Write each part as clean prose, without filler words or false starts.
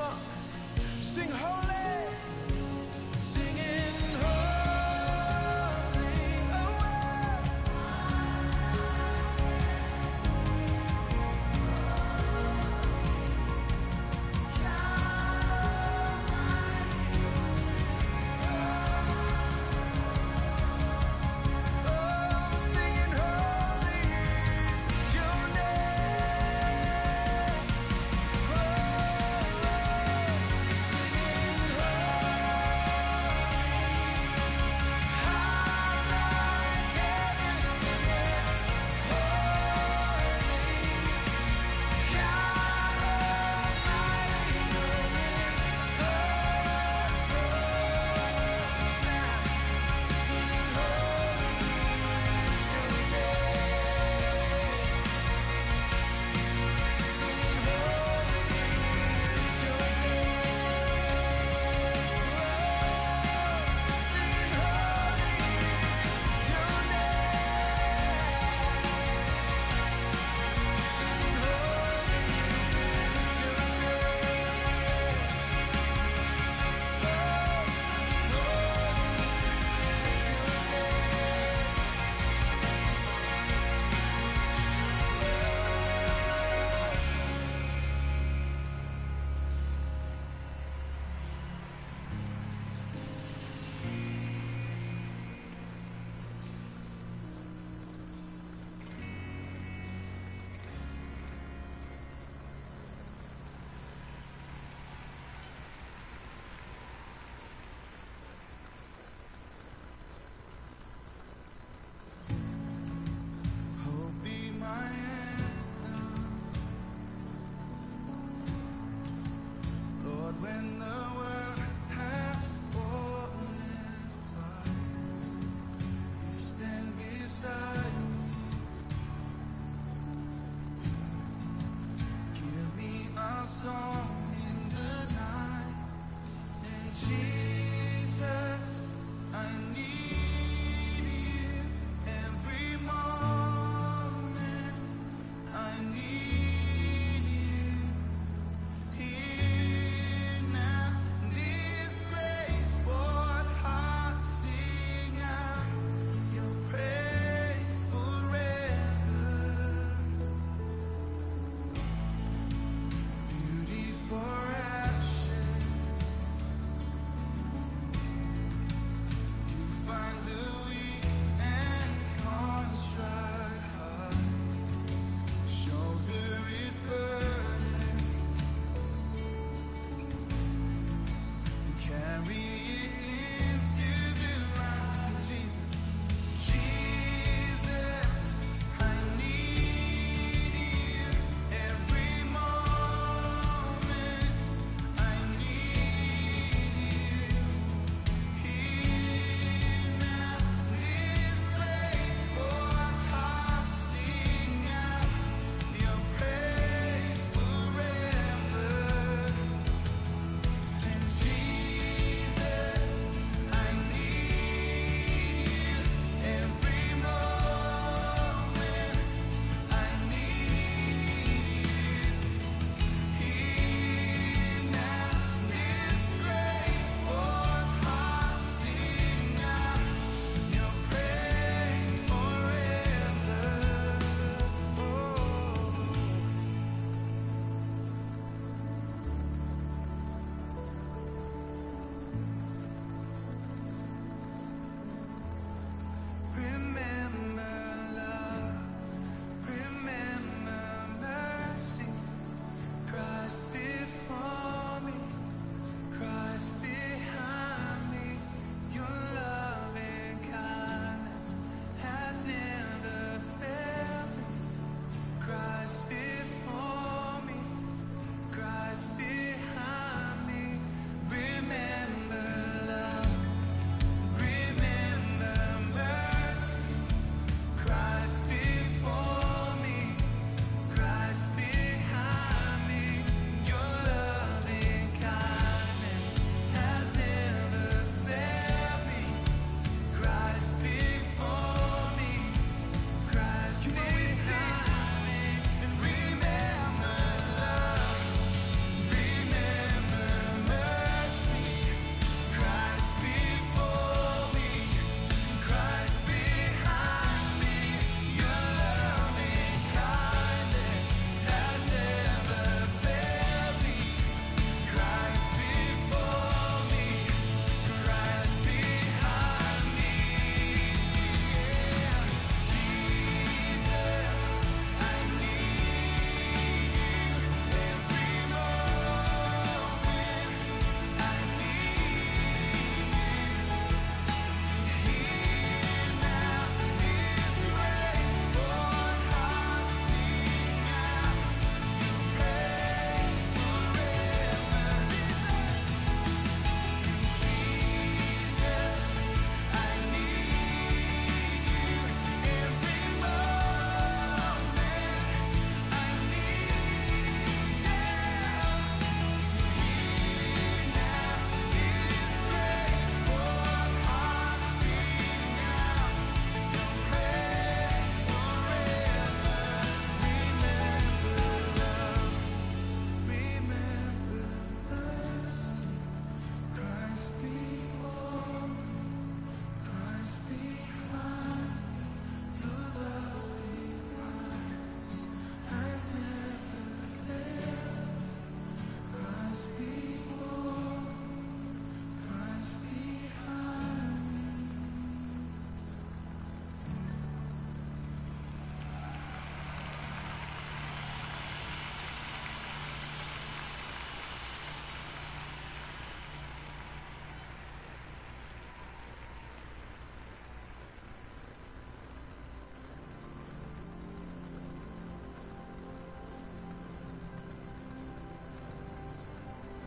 on, sing holy, singing holy. Oh, singing holy is your name. Oh, singing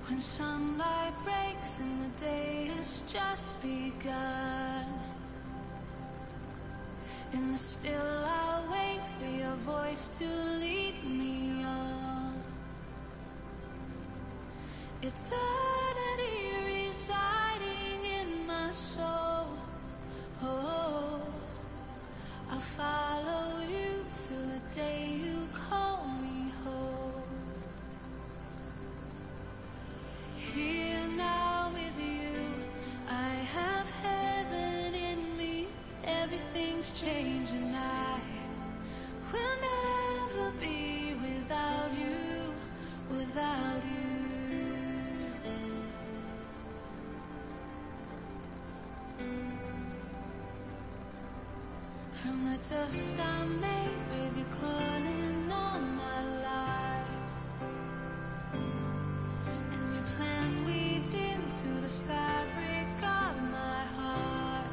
When sunlight breaks and the day has just begun, in the still I'll wait for your voice to lead me on. Eternity residing in my soul. Oh, I'll follow you till the day you call me home. Here now with you, I have heaven in me. Everything's changed and I will never be without you, without you. From the dust I made with you calling on my life, and your plan weaved into the fabric of my heart.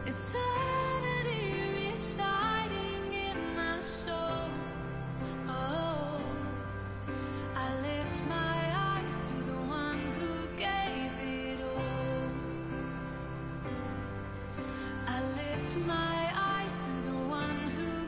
Eternity residing in my soul. Oh, I lift my eyes to the one who gave it all. I lift my eyes to the one who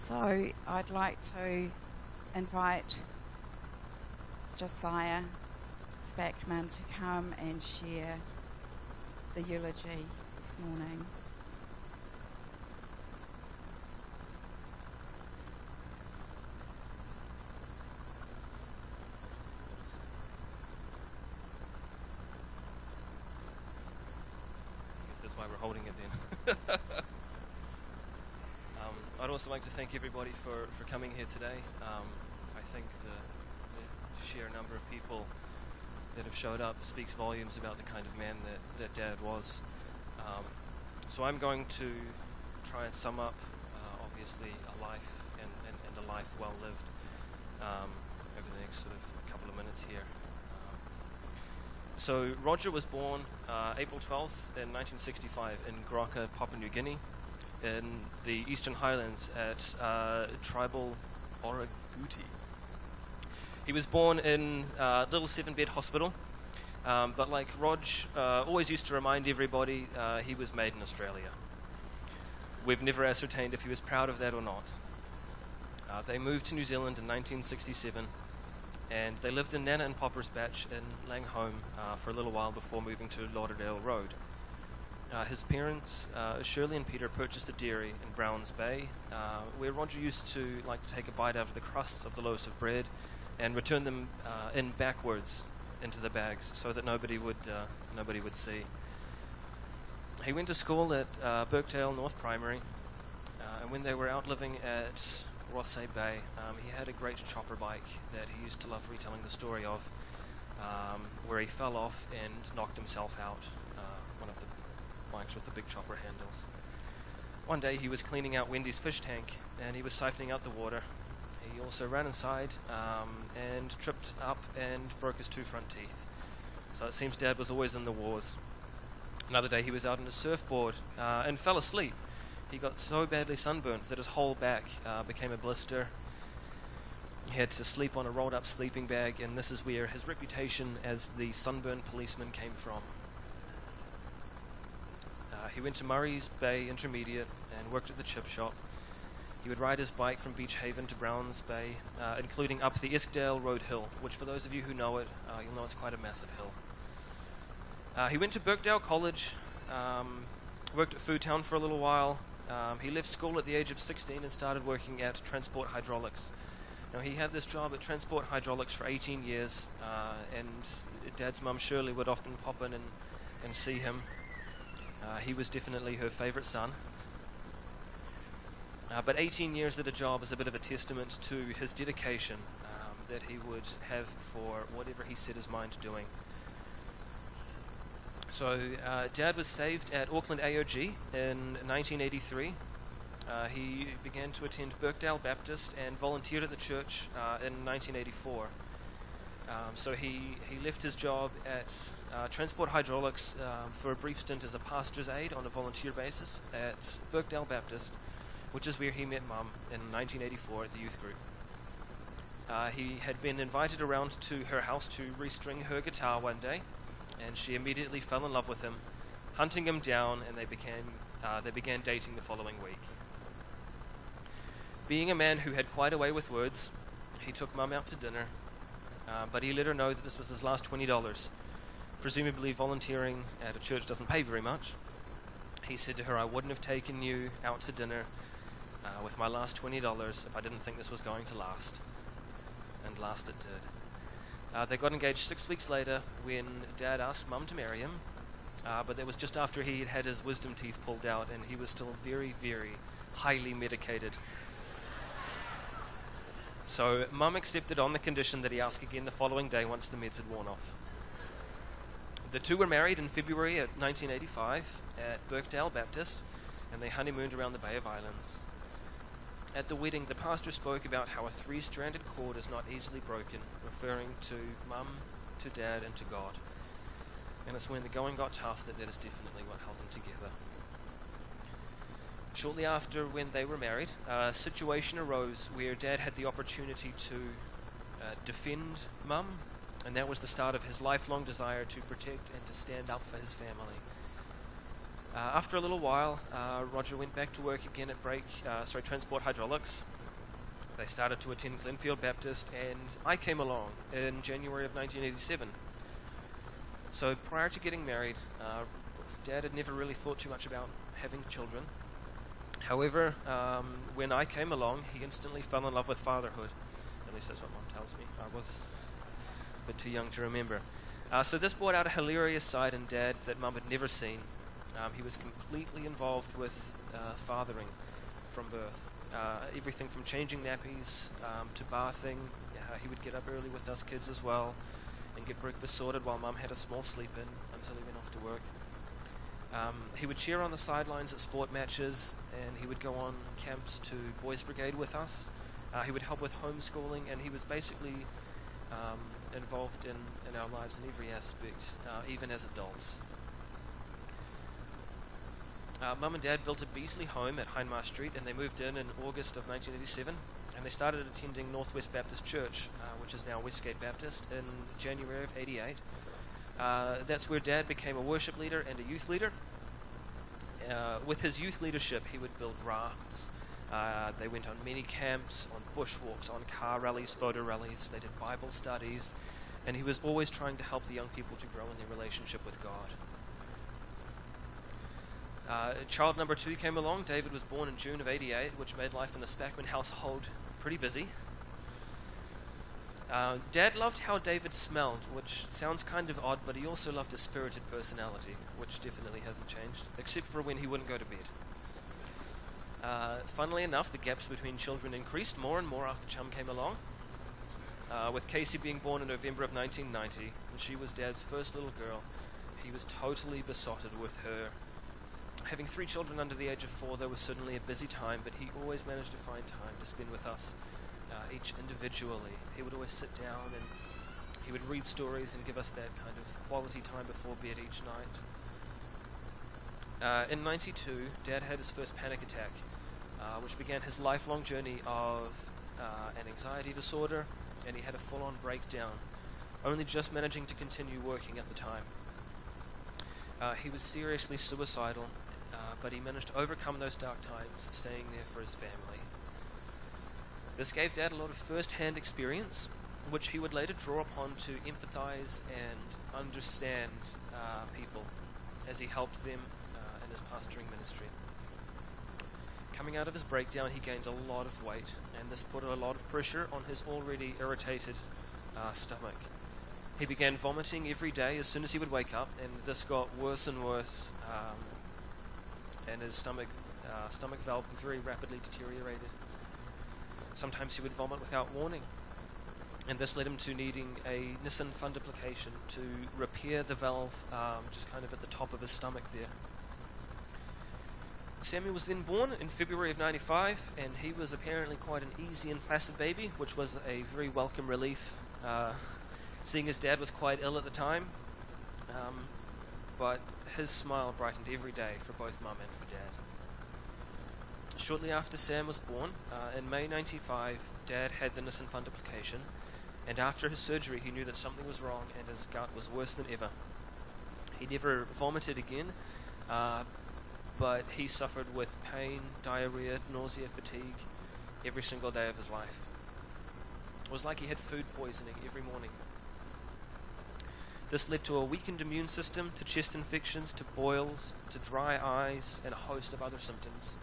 So I'd like to invite Josiah Spackman to come and share the eulogy this morning. I guess that's why we're holding it then. I'd also like to thank everybody for coming here today. I think the sheer number of people that have showed up speaks volumes about the kind of man that Dad was. So I'm going to try and sum up, obviously, a life and a life well lived over the next sort of couple of minutes here. So Roger was born April 12th in 1965 in Grocka, Papua New Guinea, in the Eastern Highlands at tribal Oraguti. He was born in a little 7-bed hospital, but like Rog always used to remind everybody, he was made in Australia. We've never ascertained if he was proud of that or not. They moved to New Zealand in 1967, and they lived in Nana and Popper's Batch in Langhome for a little while before moving to Lauderdale Road. His parents, Shirley and Peter, purchased a dairy in Browns Bay, where Roger used to like to take a bite out of the crusts of the loaves of bread and return them in backwards into the bags so that nobody would see. He went to school at Birkdale North Primary, and when they were out living at Rothsay Bay, he had a great chopper bike that he used to love retelling the story of, where he fell off and knocked himself out, one of the bikes with the big chopper handles. One day he was cleaning out Wendy's fish tank and he was siphoning out the water. He also ran inside and tripped up and broke his 2 front teeth. So it seems Dad was always in the wars. Another day he was out on a surfboard and fell asleep. He got so badly sunburnt that his whole back became a blister. He had to sleep on a rolled up sleeping bag, and this is where his reputation as the sunburned policeman came from. He went to Murray's Bay Intermediate and worked at the chip shop. He would ride his bike from Beach Haven to Browns Bay, including up the Eskdale Road Hill, which for those of you who know it, you'll know it's quite a massive hill. He went to Birkdale College, worked at Food Town for a little while. He left school at the age of 16 and started working at Transport Hydraulics. Now, he had this job at Transport Hydraulics for 18 years, and Dad's mum Shirley would often pop in and see him. He was definitely her favourite son. But 18 years at a job is a bit of a testament to his dedication that he would have for whatever he set his mind to doing. So Dad was saved at Auckland AOG in 1983. He began to attend Birkdale Baptist and volunteered at the church in 1984. So he left his job at Transport Hydraulics for a brief stint as a pastor's aide on a volunteer basis at Birkdale Baptist, which is where he met Mum in 1984 at the youth group. He had been invited around to her house to restring her guitar one day, and she immediately fell in love with him, hunting him down, and they began dating the following week. Being a man who had quite a way with words, he took Mum out to dinner, but he let her know that this was his last $20. Presumably volunteering at a church doesn't pay very much. He said to her, "I wouldn't have taken you out to dinner with my last $20 if I didn't think this was going to last." And last it did. They got engaged 6 weeks later when Dad asked Mum to marry him, but that was just after he had had his wisdom teeth pulled out and he was still very, very highly medicated. So Mum accepted on the condition that he ask again the following day once the meds had worn off. The two were married in February of 1985 at Birkdale Baptist, and they honeymooned around the Bay of Islands. At the wedding, the pastor spoke about how a 3-stranded cord is not easily broken, referring to Mum, to Dad, and to God. And it's when the going got tough that is definitely what held them together. Shortly after, when they were married, a situation arose where Dad had the opportunity to defend Mum, and that was the start of his lifelong desire to protect and to stand up for his family. After a little while, Roger went back to work again at Transport Hydraulics, They started to attend Glenfield Baptist, and I came along in January of 1987. So prior to getting married, Dad had never really thought too much about having children. However, when I came along, he instantly fell in love with fatherhood. At least that's what Mom tells me. I was a bit too young to remember. So this brought out a hilarious side in Dad that Mum had never seen. He was completely involved with fathering from birth. Everything from changing nappies to bathing. He would get up early with us kids as well and get breakfast sorted while Mum had a small sleep in until he went off to work. He would cheer on the sidelines at sport matches, and he would go on camps to Boys Brigade with us. He would help with homeschooling, and he was basically involved in our lives in every aspect, even as adults. Mum and Dad built a Beasley home at Hindmarsh Street, and they moved in August of 1987, and they started attending Northwest Baptist Church, which is now Westgate Baptist, in January of 88. That's where Dad became a worship leader and a youth leader. With his youth leadership, he would build rafts. They went on many camps, on bushwalks, on car rallies, photo rallies. They did Bible studies, and he was always trying to help the young people to grow in their relationship with God. Child number 2 came along. David was born in June of 88, which made life in the Spackman household pretty busy. Dad loved how David smelled, which sounds kind of odd, but he also loved his spirited personality, which definitely hasn't changed, except for when he wouldn't go to bed. Funnily enough, the gaps between children increased more and more after Chum came along, with Casey being born in November of 1990, and she was Dad's first little girl. He was totally besotted with her. Having 3 children under the age of 4, though, was certainly a busy time, but he always managed to find time to spend with us, each individually. He would always sit down and he would read stories and give us that kind of quality time before bed each night. In 92, Dad had his first panic attack, which began his lifelong journey of an anxiety disorder, and he had a full-on breakdown, only just managing to continue working at the time. He was seriously suicidal, but he managed to overcome those dark times, staying there for his family. This gave Dad a lot of first-hand experience, which he would later draw upon to empathize and understand people as he helped them in his pastoring ministry. Coming out of his breakdown, he gained a lot of weight, and this put a lot of pressure on his already irritated stomach. He began vomiting every day as soon as he would wake up, and this got worse and worse, and his stomach valve very rapidly deteriorated. Sometimes he would vomit without warning, and this led him to needing a Nissen fundoplication to repair the valve just kind of at the top of his stomach there. Samuel was then born in February of 95, and he was apparently quite an easy and placid baby, which was a very welcome relief, seeing his dad was quite ill at the time, but his smile brightened every day for both Mum and for Dad. Shortly after Sam was born, in May 95, Dad had the Nissen fundoplication, and after his surgery he knew that something was wrong and his gut was worse than ever. He never vomited again, but he suffered with pain, diarrhea, nausea, fatigue every single day of his life. It was like he had food poisoning every morning. This led to a weakened immune system, to chest infections, to boils, to dry eyes, and a host of other symptoms.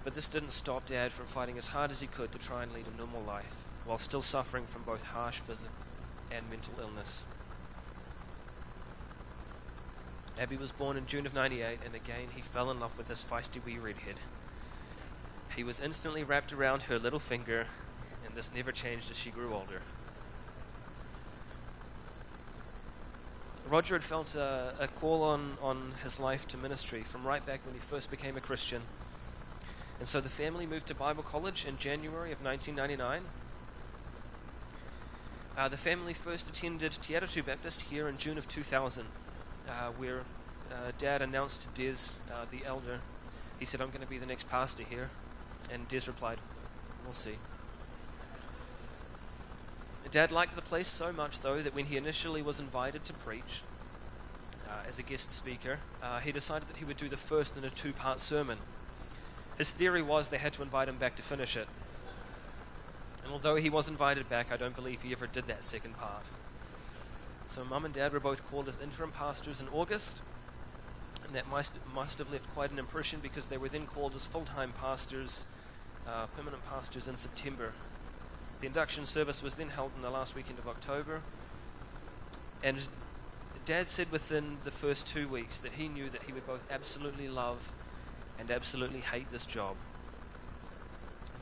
But this didn't stop Dad from fighting as hard as he could to try and lead a normal life, while still suffering from both harsh physical and mental illness. Abby was born in June of 98, and again he fell in love with this feisty wee redhead. He was instantly wrapped around her little finger, and this never changed as she grew older. Roger had felt a call on his life to ministry from right back when he first became a Christian. And so the family moved to Bible College in January of 1999. The family first attended Te Baptist here in June of 2000, where Dad announced to Des, the elder, he said, "I'm going to be the next pastor here." And Des replied, "We'll see." Dad liked the place so much, though, that when he initially was invited to preach as a guest speaker, he decided that he would do the first in a 2-part sermon. His theory was they had to invite him back to finish it. And although he was invited back, I don't believe he ever did that second part. So Mum and Dad were both called as interim pastors in August, and that must have left quite an impression, because they were then called as full-time pastors, permanent pastors, in September. The induction service was then held in the last weekend of October, and Dad said within the first 2 weeks that he knew that he would both absolutely love and absolutely hate this job.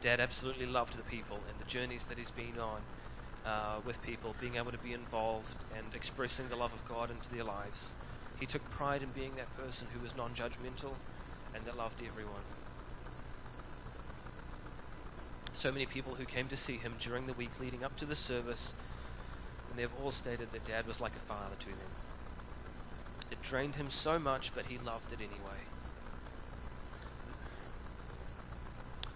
Dad absolutely loved the people and the journeys that he's been on with people, being able to be involved and expressing the love of God into their lives. He took pride in being that person who was non-judgmental and that loved everyone. So many people who came to see him during the week leading up to the service, and they've all stated that Dad was like a father to them. It drained him so much, but he loved it anyway.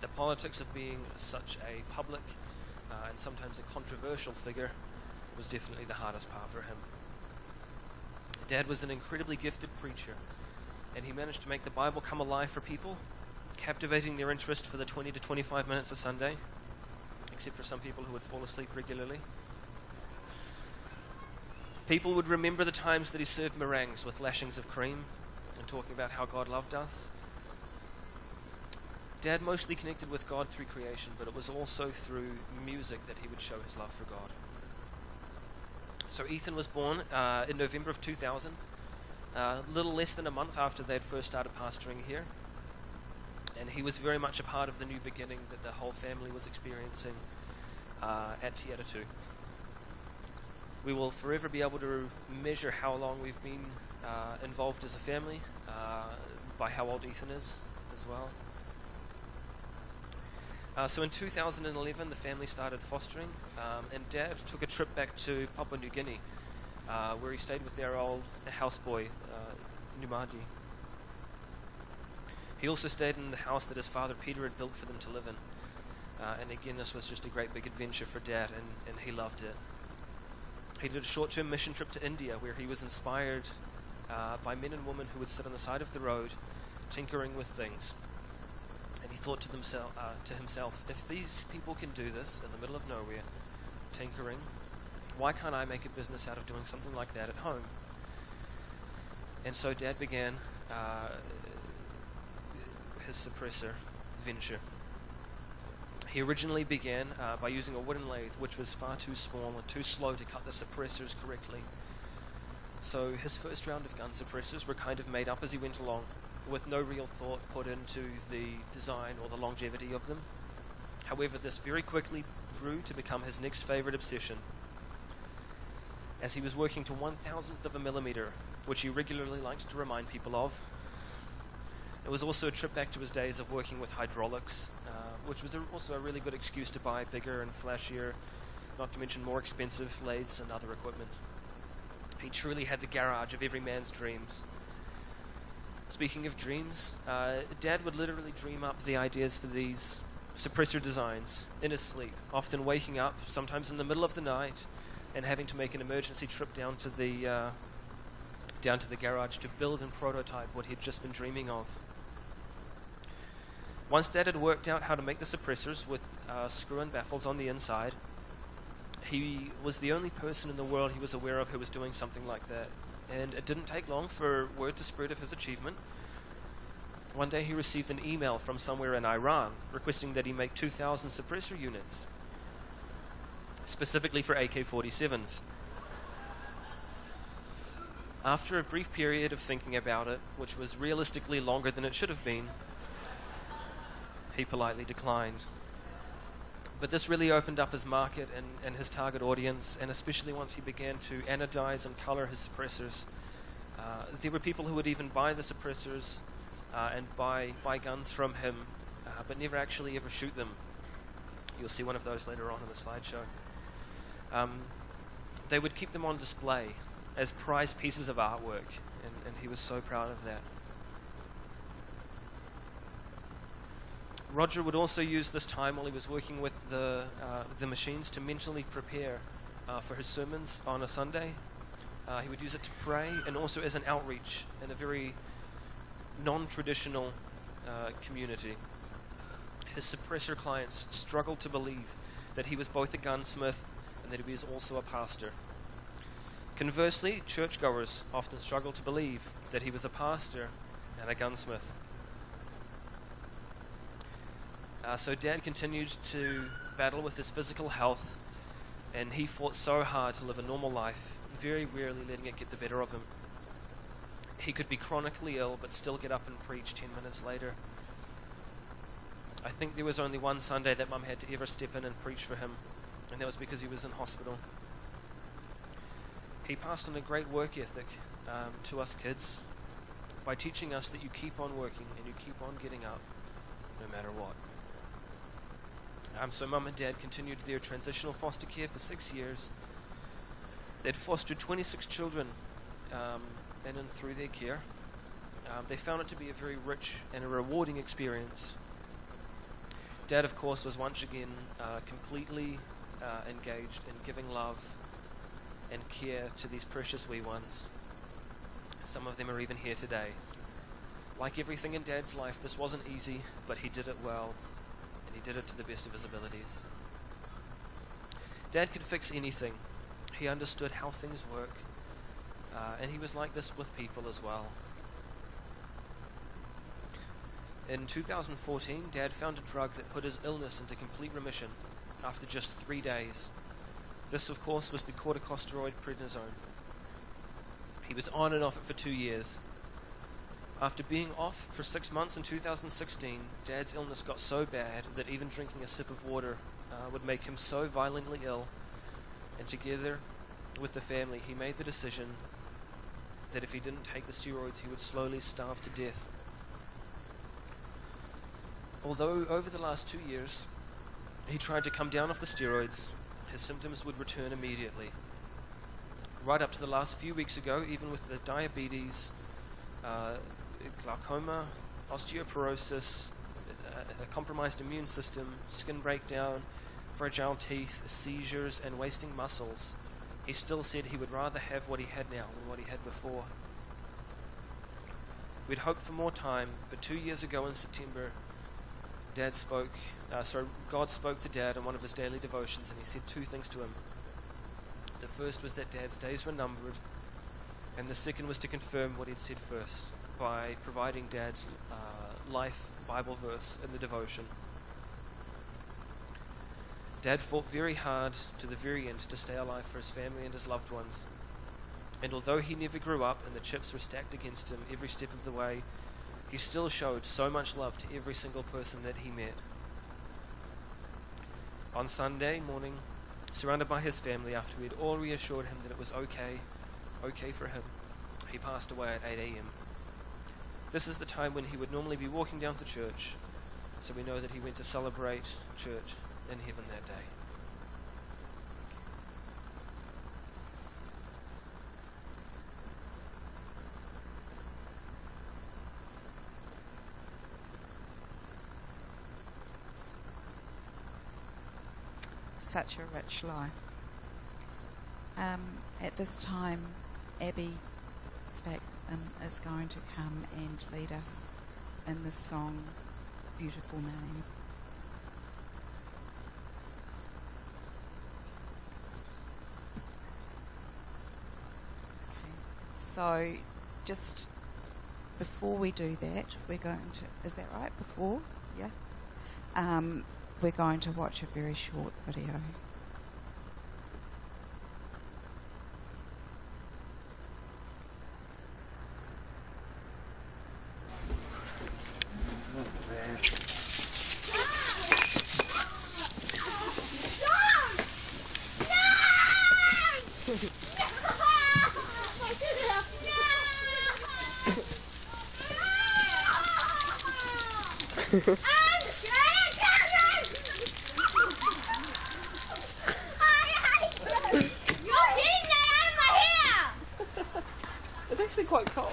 The politics of being such a public and sometimes a controversial figure was definitely the hardest part for him. Dad was an incredibly gifted preacher, and he managed to make the Bible come alive for people, captivating their interest for the 20 to 25 minutes a Sunday, except for some people who would fall asleep regularly. People would remember the times that he served meringues with lashings of cream and talking about how God loved us. Dad mostly connected with God through creation, but it was also through music that he would show his love for God. So Ethan was born in November of 2000, a little less than a month after they'd first started pastoring here. And he was very much a part of the new beginning that the whole family was experiencing at Tiara 2. We will forever be able to measure how long we've been involved as a family by how old Ethan is as well. So in 2011, the family started fostering, and Dad took a trip back to Papua New Guinea, where he stayed with their old houseboy, Numaji. He also stayed in the house that his father Peter had built for them to live in. And again, this was just a great big adventure for Dad, and he loved it. He did a short-term mission trip to India, where he was inspired by men and women who would sit on the side of the road, tinkering with things. And he thought to himself, if these people can do this in the middle of nowhere, tinkering, why can't I make a business out of doing something like that at home? And so Dad began his suppressor venture. He originally began by using a wooden lathe, which was far too small and too slow to cut the suppressors correctly. So his first round of gun suppressors were kind of made up as he went along, with no real thought put into the design or the longevity of them. However, this very quickly grew to become his next favorite obsession, as he was working to 1,000th of a millimeter, which he regularly liked to remind people of. It was also a trip back to his days of working with hydraulics, which was also a really good excuse to buy bigger and flashier, not to mention more expensive lathes and other equipment. He truly had the garage of every man's dreams. Speaking of dreams, Dad would literally dream up the ideas for these suppressor designs in his sleep, often waking up, sometimes in the middle of the night, and having to make an emergency trip down to the garage to build and prototype what he'd just been dreaming of. Once Dad had worked out how to make the suppressors with screw and baffles on the inside, he was the only person in the world he was aware of who was doing something like that. And it didn't take long for word to spread of his achievement. One day he received an email from somewhere in Iran requesting that he make 2,000 suppressor units, specifically for AK-47s. After a brief period of thinking about it, which was realistically longer than it should have been, he politely declined. But this really opened up his market and his target audience, and especially once he began to anodize and color his suppressors. There were people who would even buy the suppressors and buy guns from him, but never actually ever shoot them. You'll see one of those later on in the slideshow. They would keep them on display as prized pieces of artwork, and he was so proud of that. Roger would also use this time while he was working with the machines to mentally prepare for his sermons on a Sunday. He would use it to pray and also as an outreach in a very non-traditional community. His suppressor clients struggled to believe that he was both a gunsmith and that he was also a pastor. Conversely, churchgoers often struggled to believe that he was a pastor and a gunsmith. So Dad continued to battle with his physical health, and he fought so hard to live a normal life, very rarely letting it get the better of him. He could be chronically ill, but still get up and preach 10 minutes later. I think there was only one Sunday that Mum had to ever step in and preach for him, and that was because he was in hospital. He passed on a great work ethic to us kids by teaching us that you keep on working and you keep on getting up no matter what. So Mum and Dad continued their transitional foster care for 6 years. They'd fostered 26 children in and through their care. They found it to be a very rich and a rewarding experience. Dad, of course, was once again completely engaged in giving love and care to these precious wee ones. Some of them are even here today. Like everything in Dad's life, this wasn't easy, but he did it well, and he did it to the best of his abilities. Dad could fix anything. He understood how things work, and he was like this with people as well. In 2014, Dad found a drug that put his illness into complete remission after just 3 days. This, of course, was the corticosteroid prednisone. He was on and off it for 2 years. After being off for 6 months in 2016, Dad's illness got so bad that even drinking a sip of water would make him so violently ill, and together with the family, he made the decision that if he didn't take the steroids, he would slowly starve to death. Although over the last 2 years, he tried to come down off the steroids, his symptoms would return immediately. Right up to the last few weeks ago, even with the diabetes, glaucoma, osteoporosis, a compromised immune system, skin breakdown, fragile teeth, seizures, and wasting muscles, he still said he would rather have what he had now than what he had before. We'd hoped for more time, but 2 years ago in September, God spoke to Dad in one of his daily devotions, and he said 2 things to him. The first was that Dad's days were numbered, and the second was to confirm what he'd said first by providing Dad's life Bible verse in the devotion. Dad fought very hard to the very end to stay alive for his family and his loved ones. And although he never grew up and the chips were stacked against him every step of the way, he still showed so much love to every single person that he met. On Sunday morning, surrounded by his family, after we had all reassured him that it was okay for him, he passed away at 8 a.m. This is the time when he would normally be walking down to church, so we know that he went to celebrate church in heaven that day. Such a rich life. At this time, Abby Spackman is going to come and lead us in the song Beautiful Name. Okay. So just before we do that, we're going to, is that right? Before? Yeah. We're going to watch a very short video. It's actually quite cold.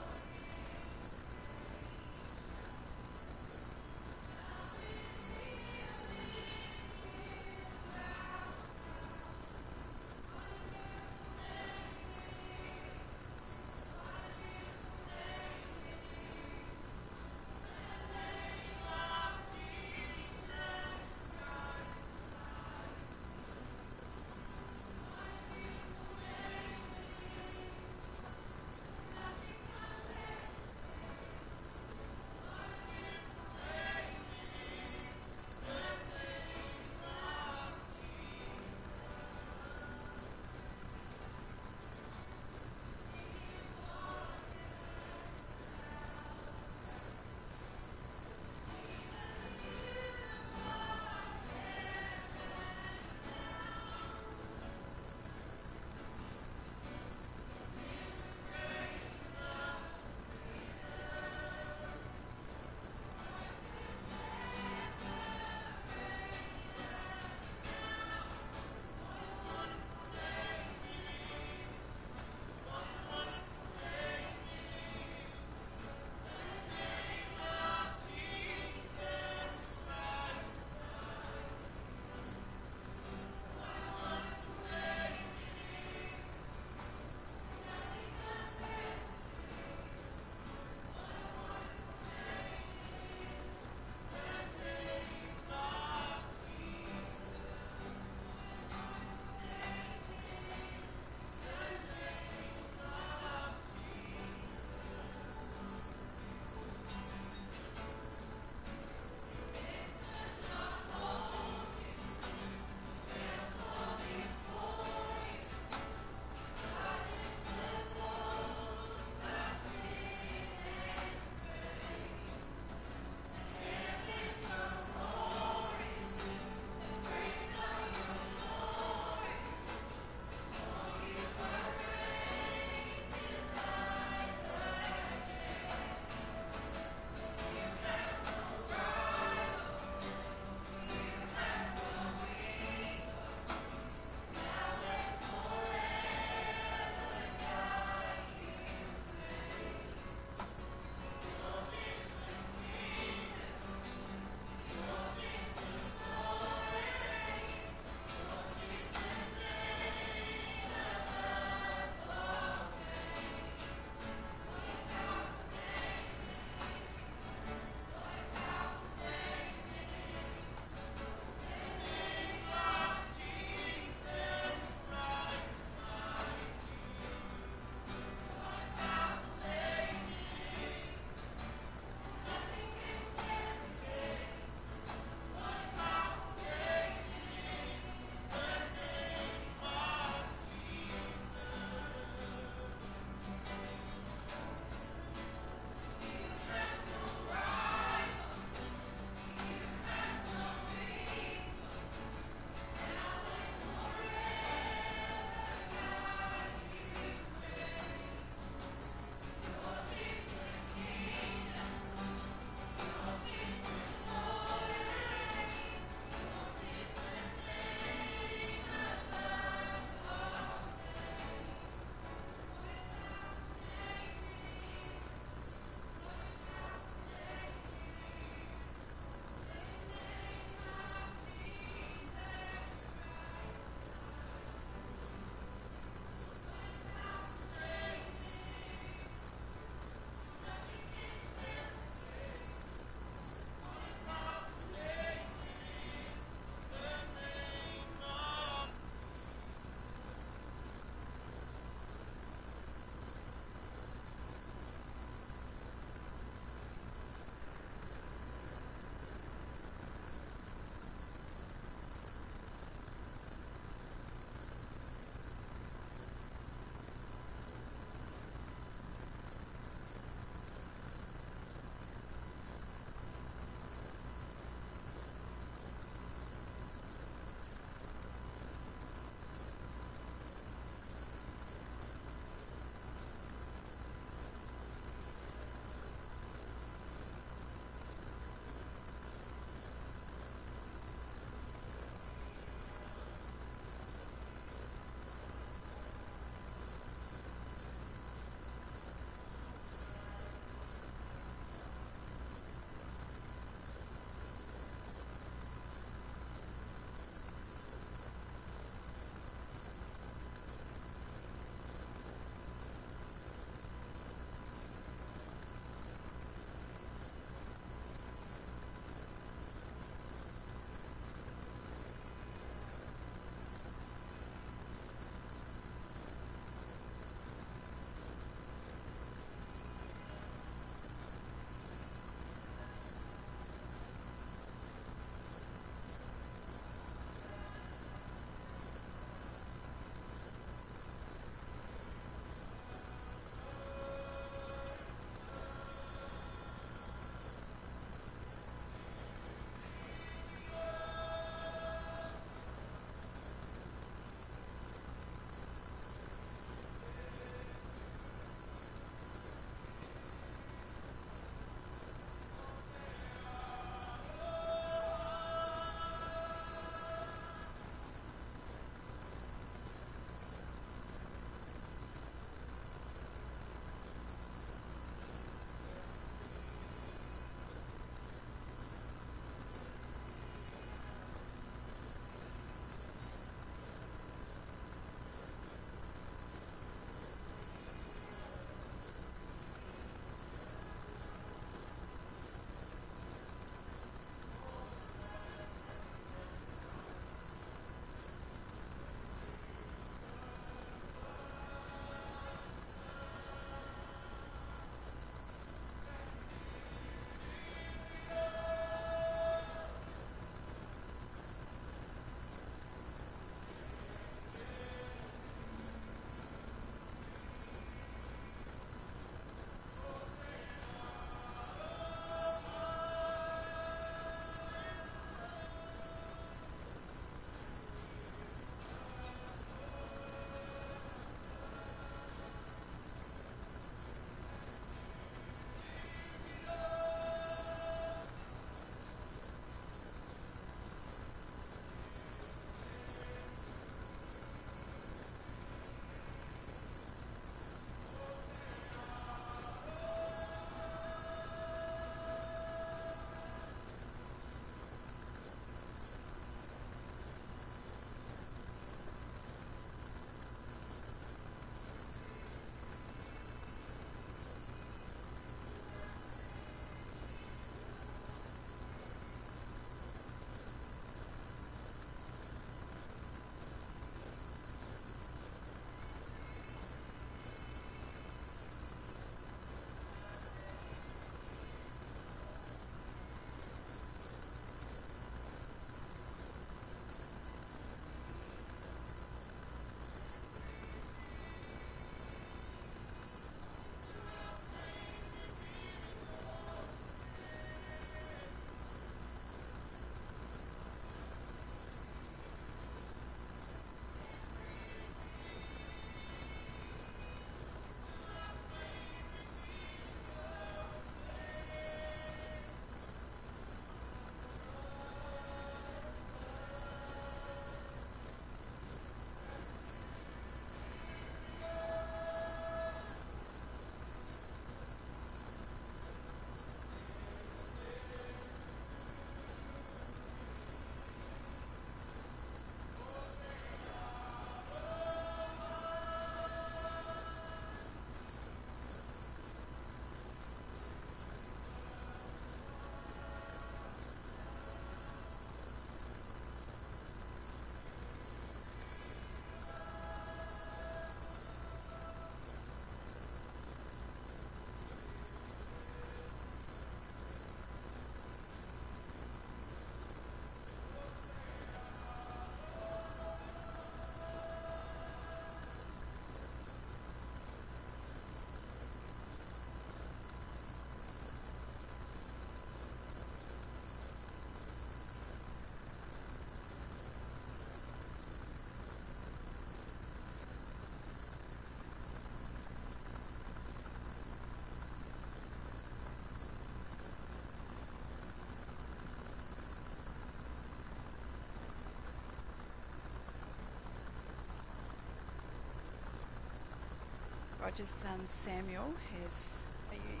Roger's son Samuel has. Are you?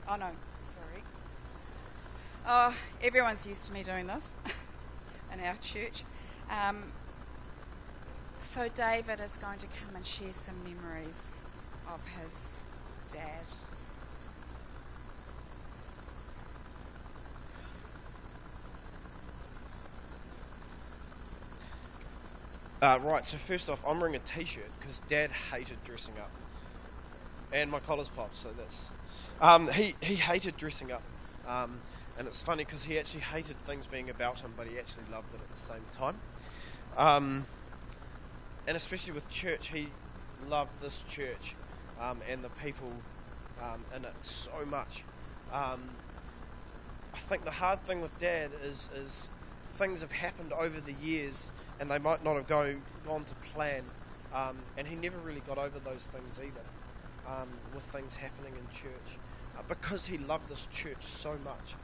Oh no, sorry. Oh, everyone's used to me doing this in our church. So David is going to come and share some memories of his dad. Right, so first off, I'm wearing a t-shirt because Dad hated dressing up. And my collar's popped, so that's... He hated dressing up. And it's funny because he actually hated things being about him, but he actually loved it at the same time. And especially with church, he loved this church and the people in it so much. I think the hard thing with Dad is things have happened over the years and they might not have gone to plan, and he never really got over those things either, with things happening in church, because he loved this church so much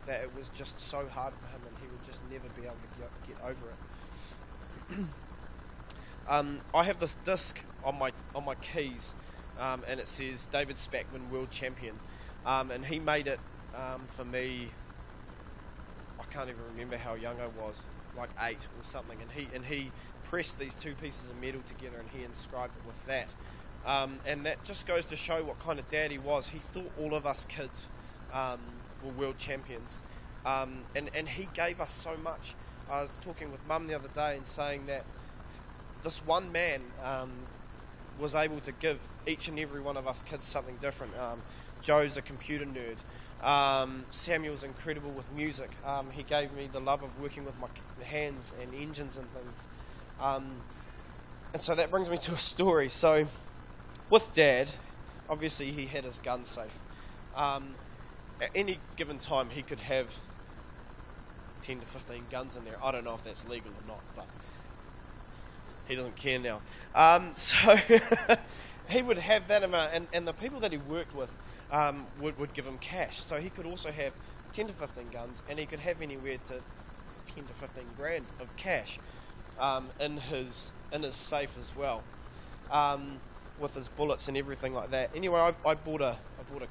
that it was just so hard for him and he would just never be able to get over it. I have this disc on my keys, and it says David Spackman World Champion, and he made it for me. I can't even remember how young I was, like 8 or something, and he pressed these two pieces of metal together and he inscribed it with that, and that just goes to show what kind of dad he was. He thought all of us kids were world champions, and he gave us so much. I was talking with Mum the other day and saying that this one man was able to give each and every one of us kids something different. Joe's a computer nerd. Samuel's incredible with music. He gave me the love of working with my hands and engines and things. And so that brings me to a story. So with Dad, obviously he had his gun safe. At any given time he could have 10 to 15 guns in there. I don't know if that's legal or not, but he doesn't care now. So he would have that amount, and the people that he worked with would give him cash. So he could also have 10 to 15 guns, and he could have anywhere to 10 to 15 grand of cash in his safe as well, with his bullets and everything like that. Anyway, I bought a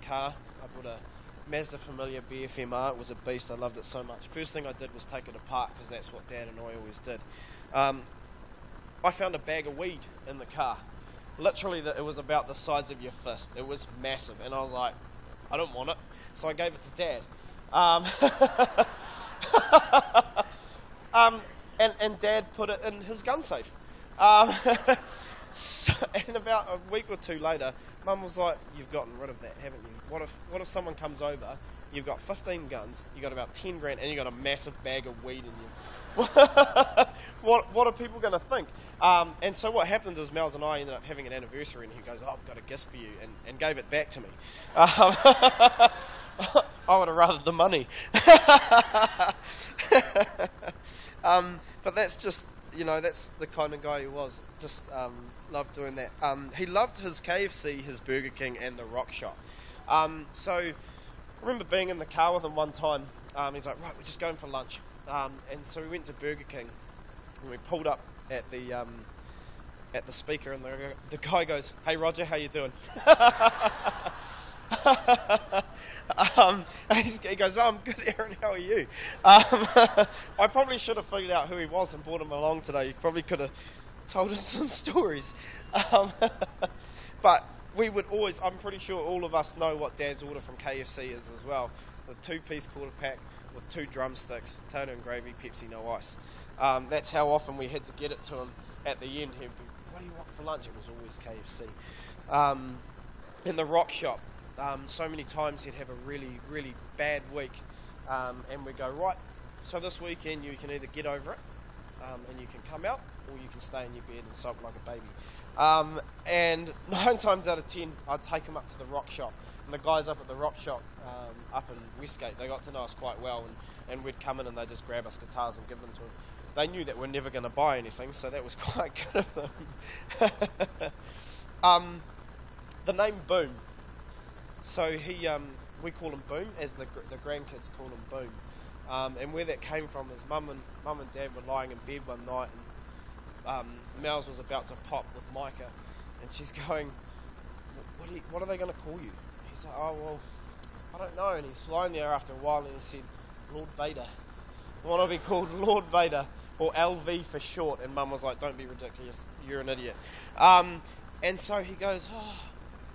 car. I bought a Mazda Familia BFMR. It was a beast. I loved it so much. First thing I did was take it apart because that's what Dad and I always did. I found a bag of weed in the car. Literally, it was about the size of your fist. It was massive, and I was like, I don't want it, so I gave it to Dad. And Dad put it in his gun safe. So, and about a week or two later, Mum was like, "You've gotten rid of that, haven't you? What if someone comes over? You've got 15 guns, you got about 10 grand, and you got a massive bag of weed in you. What are people going to think?" And so what happened is Mel's and I ended up having an anniversary, and he goes, "Oh, I've got a gift for you," and gave it back to me. I would have rather the money. But that's just, that's the kind of guy he was. Just loved doing that. He loved his KFC, his Burger King, and the rock shop. So I remember being in the car with him one time. He's like, "Right, we're just going for lunch." And so we went to Burger King, and we pulled up at the speaker, and the guy goes, "Hey Roger, how you doing?" And he goes, "Oh, I'm good, Aaron, how are you?" I probably should have figured out who he was and brought him along today. You probably could have told us some stories. But we would always, I'm pretty sure all of us know what Dad's order from KFC is as well. The 2-piece quarter pack with 2 drumsticks, potato and gravy, Pepsi, no ice. That's how often we had to get it to him at the end. He'd be, "What do you want for lunch?" It was always KFC. In the rock shop, so many times he'd have a really, really bad week, and we'd go, "Right, so this weekend you can either get over it, and you can come out, or you can stay in your bed and sob like a baby." And 9 times out of 10, I'd take him up to the rock shop. And the guys up at the rock shop up in Westgate, they got to know us quite well, and we'd come in and they'd just grab us guitars and give them to him. They knew that we're never going to buy anything, so that was quite good of them. The name Boom. So we call him Boom, as the grandkids call him Boom. And where that came from is Mum and Dad were lying in bed one night, and Mel's was about to pop with Micah, And she's going, what are they going to call you? He's like, oh, well, I don't know. And he's lying there after a while and he said, Lord Vader. I want to be called Lord Vader, or LV for short. And Mum was like, don't be ridiculous, you're an idiot. And so he goes, oh,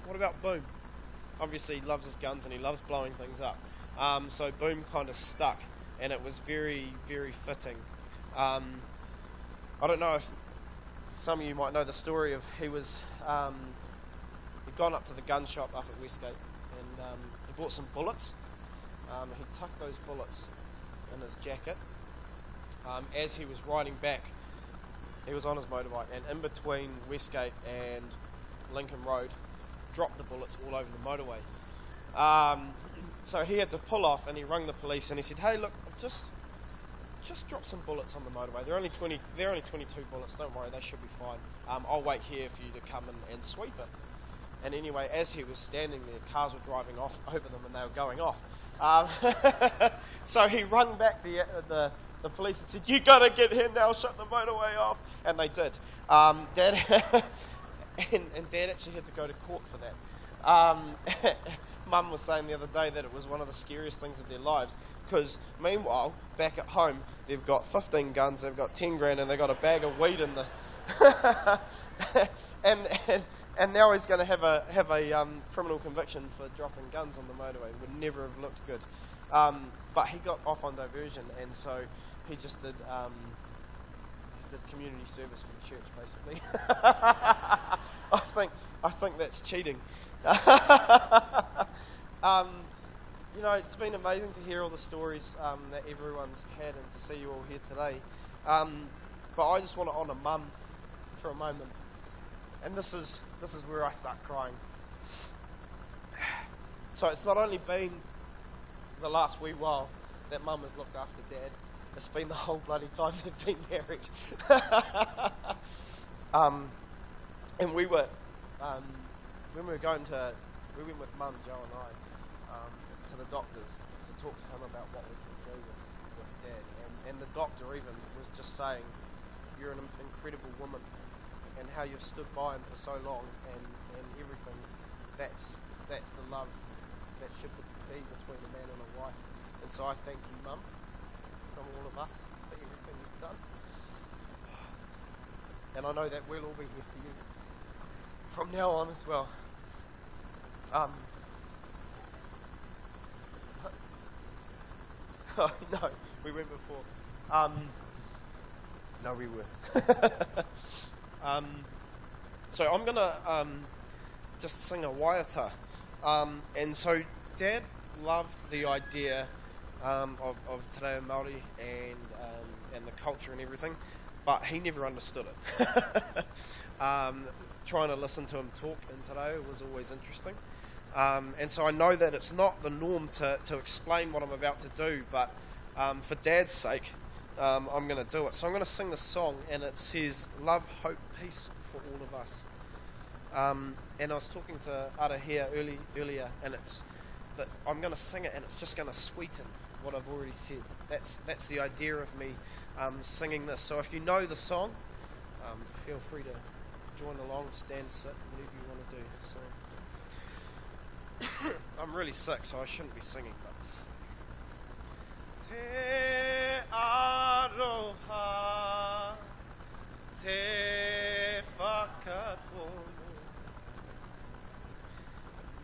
what about Boom? Obviously he loves his guns and he loves blowing things up. So Boom kind of stuck, and it was very, very fitting. I don't know if some of you might know the story of he'd gone up to the gun shop up at Westgate, and he bought some bullets. He tucked those bullets in his jacket. As he was riding back, he was on his motorbike, and in between Westgate and Lincoln Road, dropped the bullets all over the motorway. So he had to pull off, and he rang the police, and he said, "Hey, look, I've just dropped some bullets on the motorway. They're only 22 bullets. Don't worry, they should be fine. I'll wait here for you to come in and sweep it." And anyway, as he was standing there, cars were driving off over them, and they were going off. So he rung back the police and said, "You gotta get here now, shut the motorway off." And they did. Dad and Dad actually had to go to court for that. Mum was saying the other day that it was one of the scariest things of their lives, because meanwhile, back at home, they've got 15 guns, they've got 10 grand, and they've got a bag of weed in the... and now he's going to have a criminal conviction for dropping guns on the motorway. It would never have looked good. But he got off on diversion, and so he just did community service for the church, basically. I think that's cheating. You know, it's been amazing to hear all the stories that everyone's had, and to see you all here today. But I just want to honour Mum for a moment, and this is where I start crying. So it's not only been the last wee while that Mum has looked after Dad, it's been the whole bloody time they've been married. And we were when we were we went with Mum, Joe and I, to the doctors to talk to him about what we can do with Dad. And the doctor even was just saying, you're an incredible woman, and how you've stood by him for so long, and everything. That's the love that should be between a man and a wife. And so I thank you, Mum, from all of us, for everything you've done. And I know that we'll all be here for you from now on as well. Oh, no, we went before. No, we were. So I'm going to just sing a waiata. And so Dad loved the idea of Te Reo Māori and the culture and everything, but he never understood it. Trying to listen to him talk in Te Reo was always interesting. And so I know that it's not the norm to explain what I'm about to do, but for Dad's sake, I'm going to do it. So I'm going to sing the song, and it says, "Love, hope, peace for all of us." And I was talking to Ara here earlier, and it's that I'm going to sing it, and it's just going to sweeten what I've already said. That's the idea of me singing this. So if you know the song, feel free to join along, stand, sit, whatever you want to do. So I'm really sick, so I shouldn't be singing, but Te aroha, te whakapono,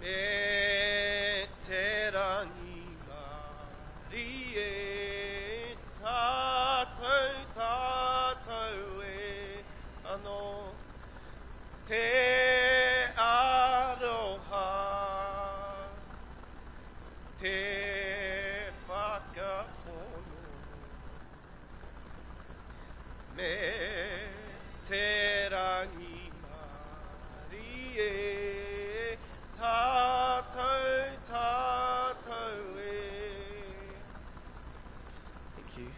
me te rangi mari e tātou e ano, te aroha, te whakapono, me te rangi mari e tātou e. Thank you.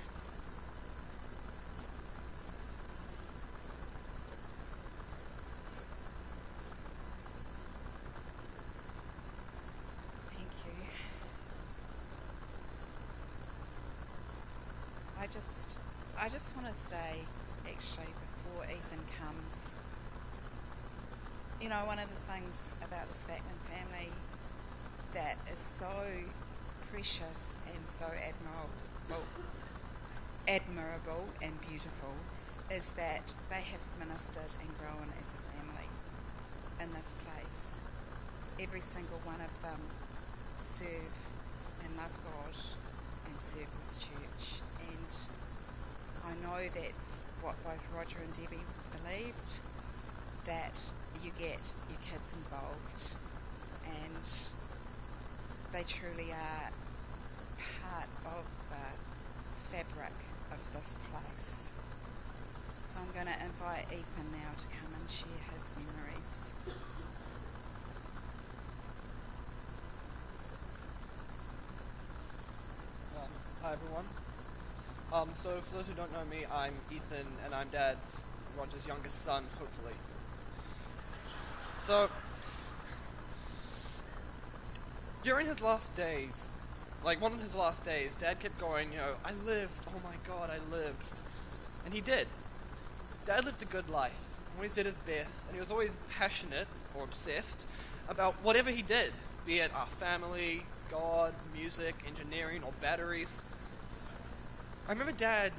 Thank you. I just want to say, actually, before Ethan comes, You know, one of the things about the Spackman family that is so precious and so admirable and beautiful is that they have ministered and grown as a family in this place. Every single one of them serve and love God and serve this church, and I know that's what both Roger and Debbie believed, that you get your kids involved and they truly are part of the fabric of this place. So I'm going to invite Ethan now to come and share his memories. Hi everyone. So for those who don't know me, I'm Ethan and I'm Roger's youngest son, hopefully. So, during his last days, like one of his last days, Dad kept going, I lived, oh my god, I lived. And he did. Dad lived a good life, always did his best, and he was always passionate, or obsessed, about whatever he did, be it our family, God, music, engineering, or batteries. I remember Dad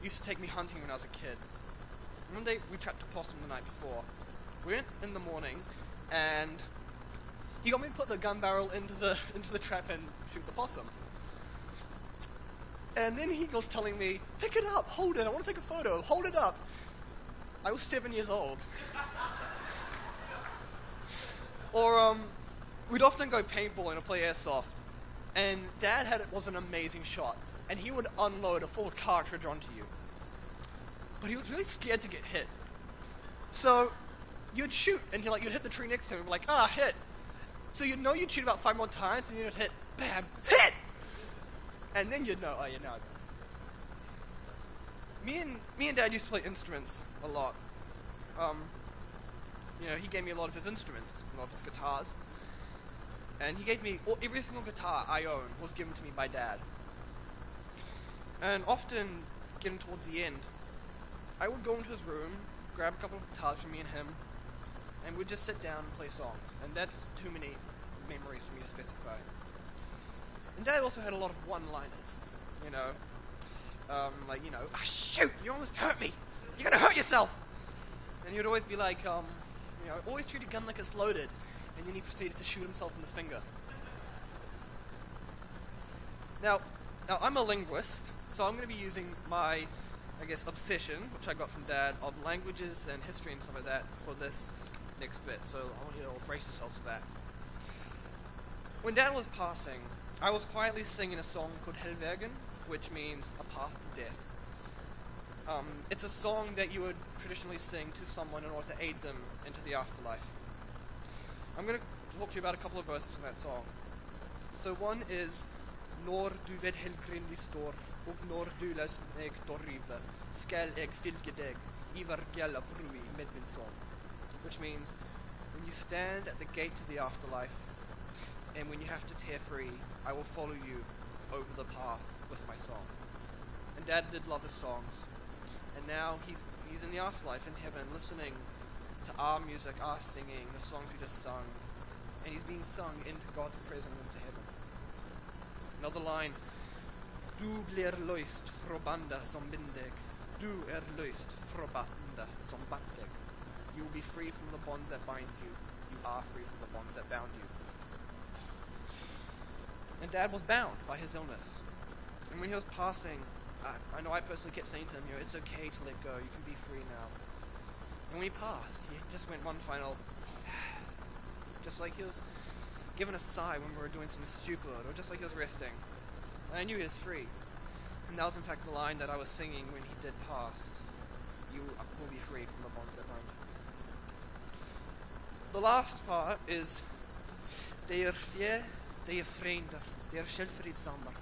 used to take me hunting when I was a kid. One day we trapped a possum the night before. We went in the morning, and he got me to put the gun barrel into the trap and shoot the possum. And then he was telling me, pick it up, hold it, I want to take a photo, hold it up. I was 7 years old. Or we'd often go paintballing or play airsoft, and Dad was an amazing shot, and he would unload a full cartridge onto you. But he was really scared to get hit. So you'd shoot, and you'd hit the tree next to him, and be like, hit. So you'd know you'd shoot about 5 more times, and you'd hit, bam, hit! And then you'd know, you're now done. Me and Dad used to play instruments a lot. He gave me a lot of his instruments, a lot of his guitars. And he gave me, every single guitar I own was given to me by Dad. And often, getting towards the end, I would go into his room, grab a couple of guitars from me and him, and we'd just sit down and play songs. And that's too many memories for me to specify. And Dad also had a lot of one-liners, shoot, you almost hurt me! You're gonna hurt yourself! And he would always be like, always treat a gun like it's loaded. And then he proceeded to shoot himself in the finger. Now I'm a linguist, so I'm going to be using my, obsession, which I got from Dad, of languages and history and stuff like that for this next bit. So I want you to all brace yourselves for that. When Dad was passing, I was quietly singing a song called Helvegen, which means a path to death. It's a song that you would traditionally sing to someone in order to aid them into the afterlife. I'm going to talk to you about a couple of verses from that song. So one is Når du ved helgren står, og når du løs meg torrive, skal jeg fylke deg, iver gjella brui med min song. Which means, when you stand at the gate to the afterlife, and when you have to tear free, I will follow you over the path with my song. And Dad did love his songs. And now he's in the afterlife in heaven, listening to our music, our singing, the songs we just sung. And he's being sung into God's presence, into heaven. Another line. Du blir løst fra banda som binder deg. Du løst fra banda som batt deg. You will be free from the bonds that bind you. You are free from the bonds that bound you. And Dad was bound by his illness. And when he was passing, I know I personally kept saying to him, it's okay to let go, you can be free now. And when he passed, he just went one final, just like he was giving a sigh when we were doing something stupid, or just like he was resting. And I knew he was free. And that was in fact the line that I was singing when he did pass. You will be free from the bonds that bind you. The last part is, de fje, de vriender, de självfridsammer.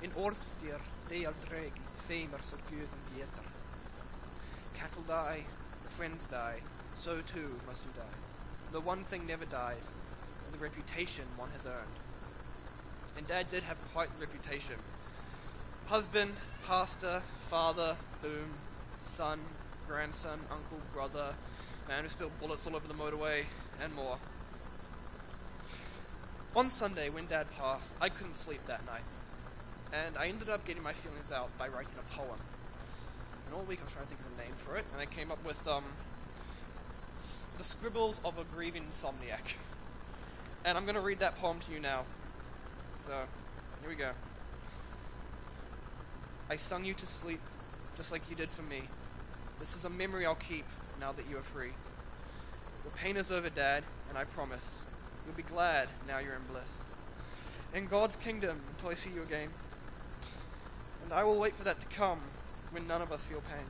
In årsdyr, de dreg, famer så Guden beter. Cattle die, friends die, so too must you die. The one thing never dies, the reputation one has earned. And Dad did have quite the reputation. Husband, pastor, father, boom, son, grandson, uncle, brother, man who spilled bullets all over the motorway, and more. On Sunday, when Dad passed, I couldn't sleep that night, and I ended up getting my feelings out by writing a poem. And all week I was trying to think of a name for it, and I came up with the scribbles of a grieving insomniac. And I'm going to read that poem to you now. So, here we go. I sung you to sleep, just like you did for me. This is a memory I'll keep, now that you are free. Your pain is over, Dad, and I promise, you'll be glad now you're in bliss. In God's kingdom, until I see you again. And I will wait for that to come, when none of us feel pain.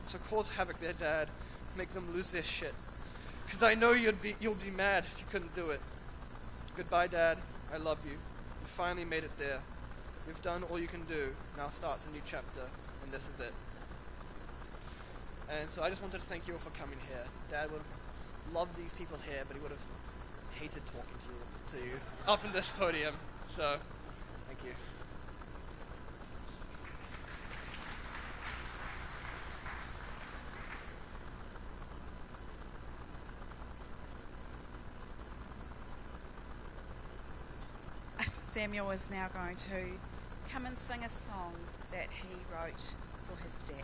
So cause havoc there, Dad. Make them lose their shit. 'Cause I know you'll be mad if you couldn't do it. Goodbye, Dad. I love you. You finally made it there. You've done all you can do. Now starts a new chapter, and this is it. And so I just wanted to thank you all for coming here. Dad would have loved these people here, but he would have hated talking to you up in this podium. So, thank you. Samuel is now going to come and sing a song that he wrote for his dad.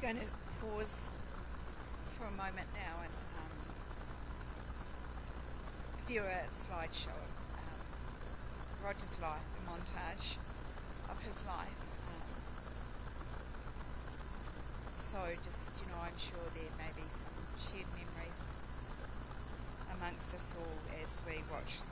going to pause for a moment now and view a slideshow of Roger's life, a montage of his life. So just, I'm sure there may be some shared memories amongst us all as we watch this.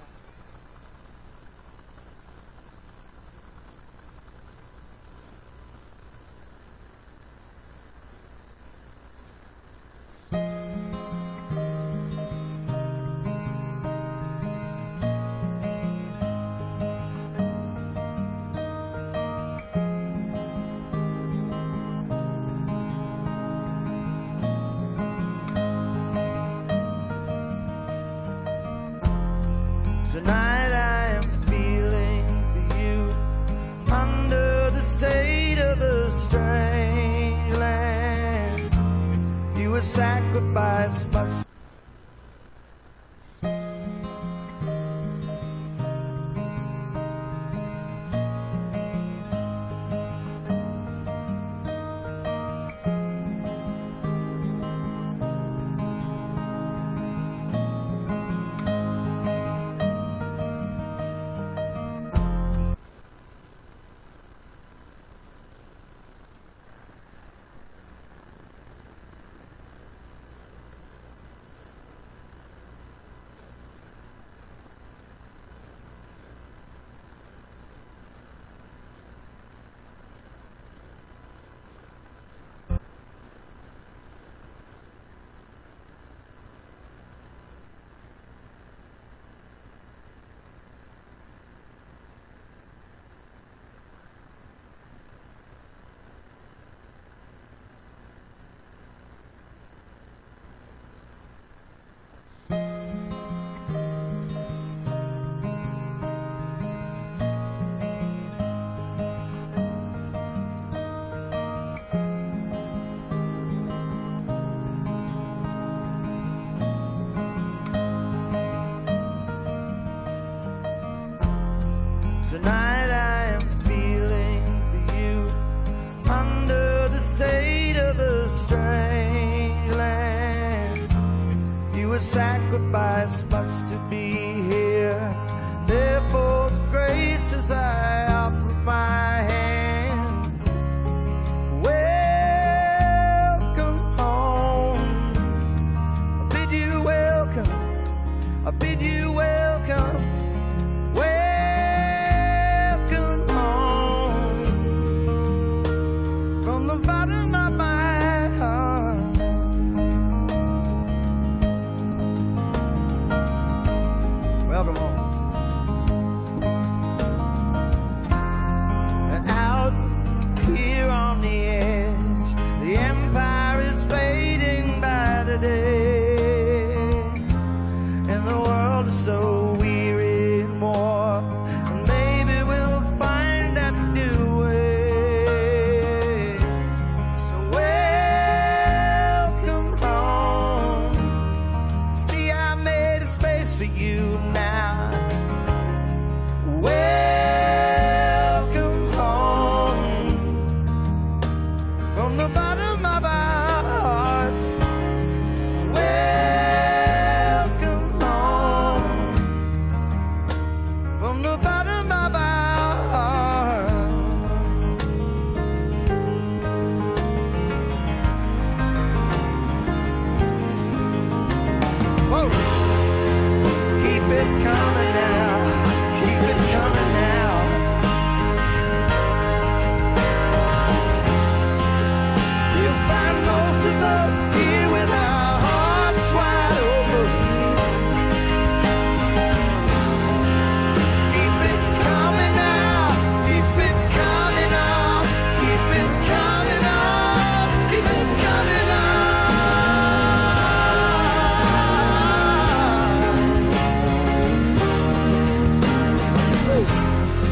Tonight I am feeling for you under the state of a strange land. You would sacrifice much. Tonight I am feeling for you under the state of a strange land. You would sacrifice much to be here. Therefore the graces I offer my hand. Welcome home. I bid you welcome. I bid you welcome. So weary more, and maybe we'll find that new way. So welcome home. See, I made a space for you now. Welcome home. From the bottom of our hearts. From the bottom of our heart. Whoa! Keep it coming now, keep it coming now. You'll find most of us here with our hearts wide open.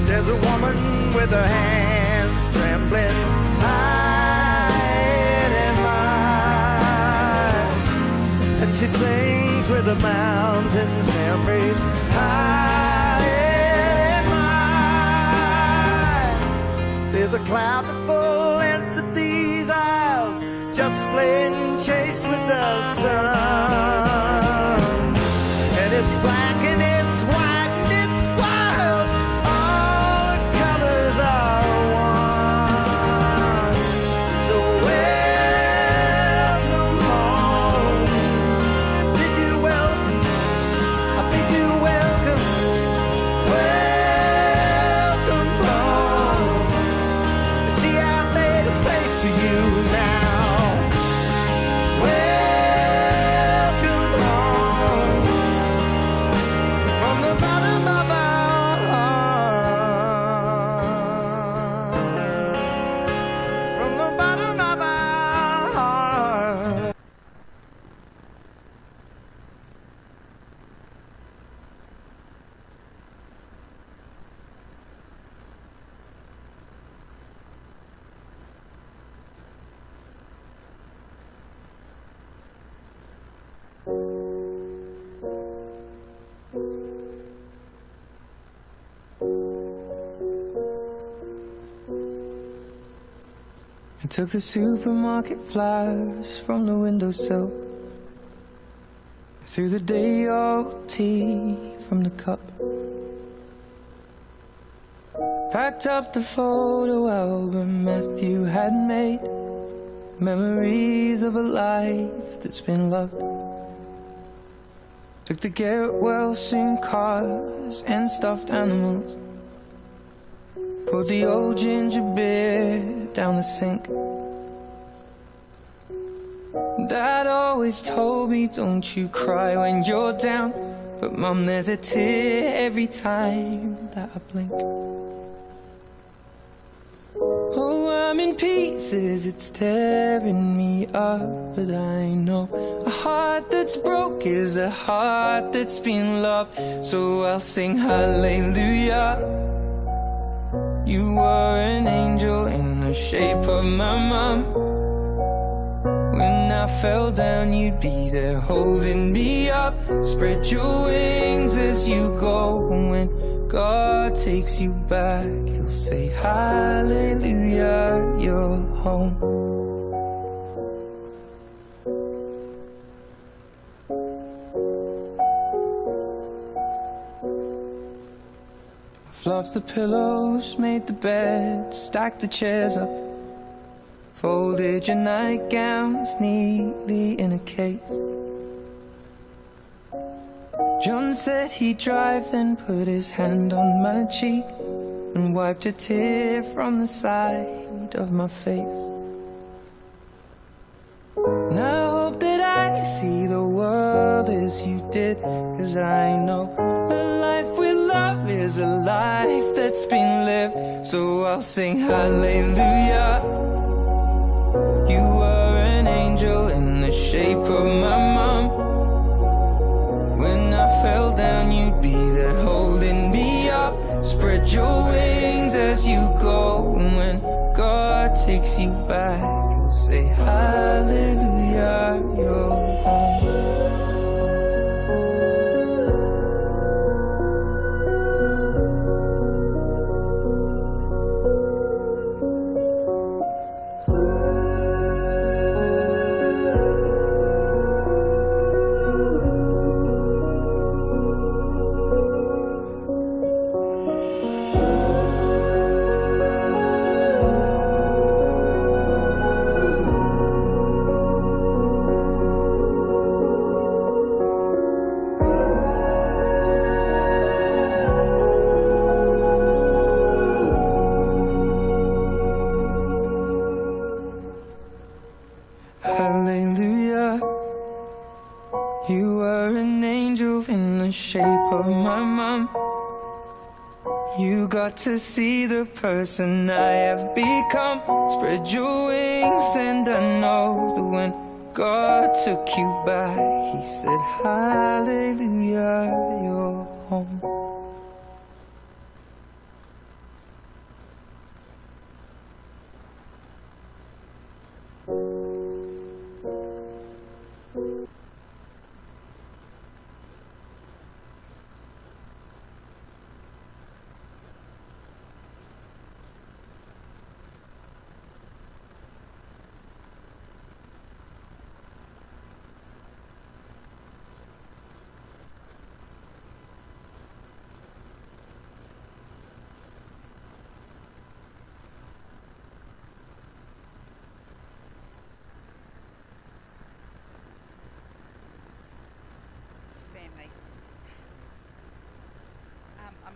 There's a woman with her hands trembling, hide in mine, and she sings with the mountains memory, hide in mine. There's a cloud the full length of these aisles, airplane chase with the sun. And it's black and it's white and it's wild. All the colors are one. So welcome home. Bid you welcome. I bid you welcome. Welcome home. You see, I've made a space for you now. Welcome home. From the bottom of our heart. From the bottom of our heart. I took the supermarket flyers from the windowsill. Threw the day old tea from the cup. Packed up the photo album Matthew had made. Memories of a life that's been loved. Took the get well soon cars and stuffed animals. Poured the old ginger beer down the sink. Dad always told me, don't you cry when you're down. But Mum, there's a tear every time that I blink. Oh, I'm in pieces, it's tearing me up. But I know a heart that's broke is a heart that's been loved. So I'll sing hallelujah. You were an angel in the shape of my mom. When I fell down, you'd be there holding me up. Spread your wings as you go. When God takes you back, He'll say hallelujah, you're home. Fluffed the pillows, made the bed, stacked the chairs up. Folded your nightgowns neatly in a case. John said he'd drive, then put his hand on my cheek and wiped a tear from the side of my face. And I hope that I see the world as you did, 'cause I know a life with love is a life that's been lived. So I'll sing hallelujah. You were an angel in the shape of my mom. When I fell down, you'd be there holding me up. Spread your wings as you go. And when God takes you back, He'll say hallelujah, you're home. Hallelujah. You were an angel in the shape of my mom. You got to see the person I have become. Spread your wings and I know that when God took you back, He said hallelujah, you're home.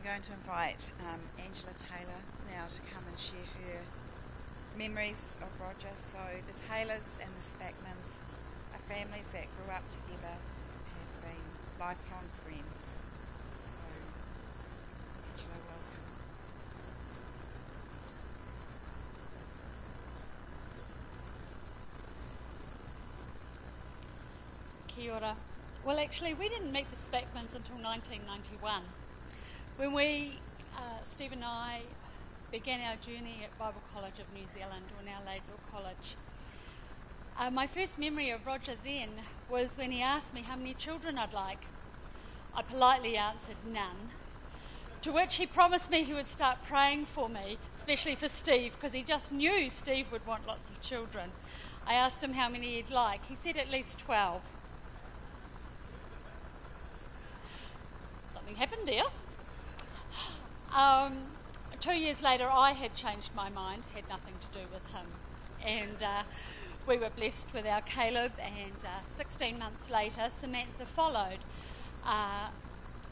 I'm going to invite Angela Taylor now to come and share her memories of Roger. So the Taylors and the Spackmans are families that grew up together, have been lifelong friends. So, Angela, welcome. Kia ora. Well, actually, we didn't meet the Spackmans until 1991, when we, Steve and I, began our journey at Bible College of New Zealand, or now Laidlaw College. My first memory of Roger then was when he asked me how many children I'd like. I politely answered none, to which he promised me he would start praying for me, especially for Steve, because he just knew Steve would want lots of children. I asked him how many he'd like. He said at least 12. Something happened there. 2 years later, I had changed my mind, had nothing to do with him. And we were blessed with our Caleb, and 16 months later, Samantha followed.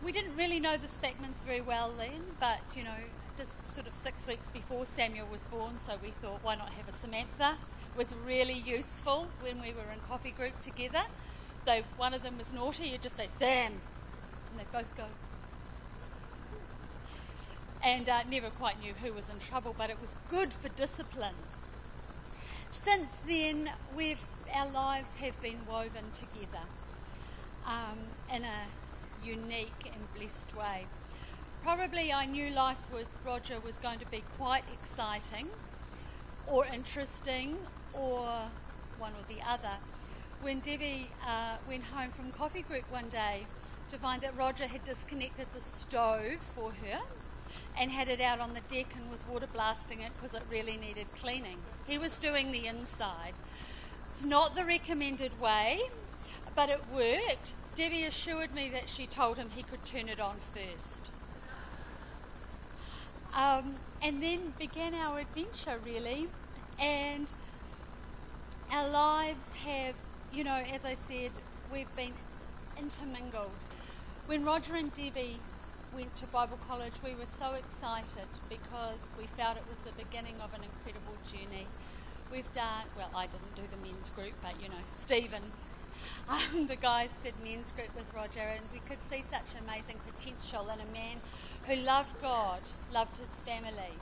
We didn't really know the Spackmans very well then, but, you know, just sort of 6 weeks before Samuel was born, so we thought, why not have a Samantha? It was really useful when we were in coffee group together. Though one of them was naughty, you'd just say, Sam, and they'd both go. And never quite knew who was in trouble, but it was good for discipline. Since then, our lives have been woven together in a unique and blessed way. Probably I knew life with Roger was going to be quite exciting or interesting or one or the other when Debbie went home from coffee group one day to find that Roger had disconnected the stove for her and had it out on the deck and was water blasting it because it really needed cleaning. He was doing the inside. It's not the recommended way, but it worked. Debbie assured me that she told him he could turn it on first. And then began our adventure, really. And our lives have, you know, as I said, we've been intermingled. When Roger and Debbie went to Bible College, we were so excited because we felt it was the beginning of an incredible journey. We've done, well, I didn't do the men's group, but, you know, Stephen, the guys did men's group with Roger, and we could see such amazing potential in a man who loved God, loved his family.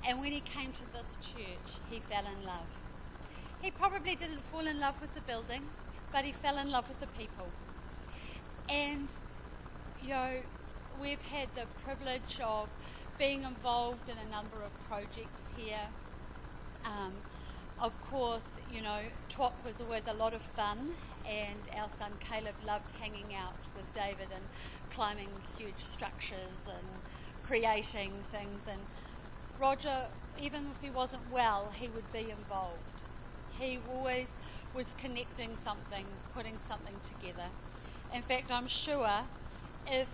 And when he came to this church, he fell in love. He probably didn't fall in love with the building, but he fell in love with the people. And, you know, we've had the privilege of being involved in a number of projects here. Of course, you know, TWOP was always a lot of fun, and our son Caleb loved hanging out with David and climbing huge structures and creating things. And Roger, even if he wasn't well, he would be involved. He always was connecting something, putting something together. In fact, I'm sure if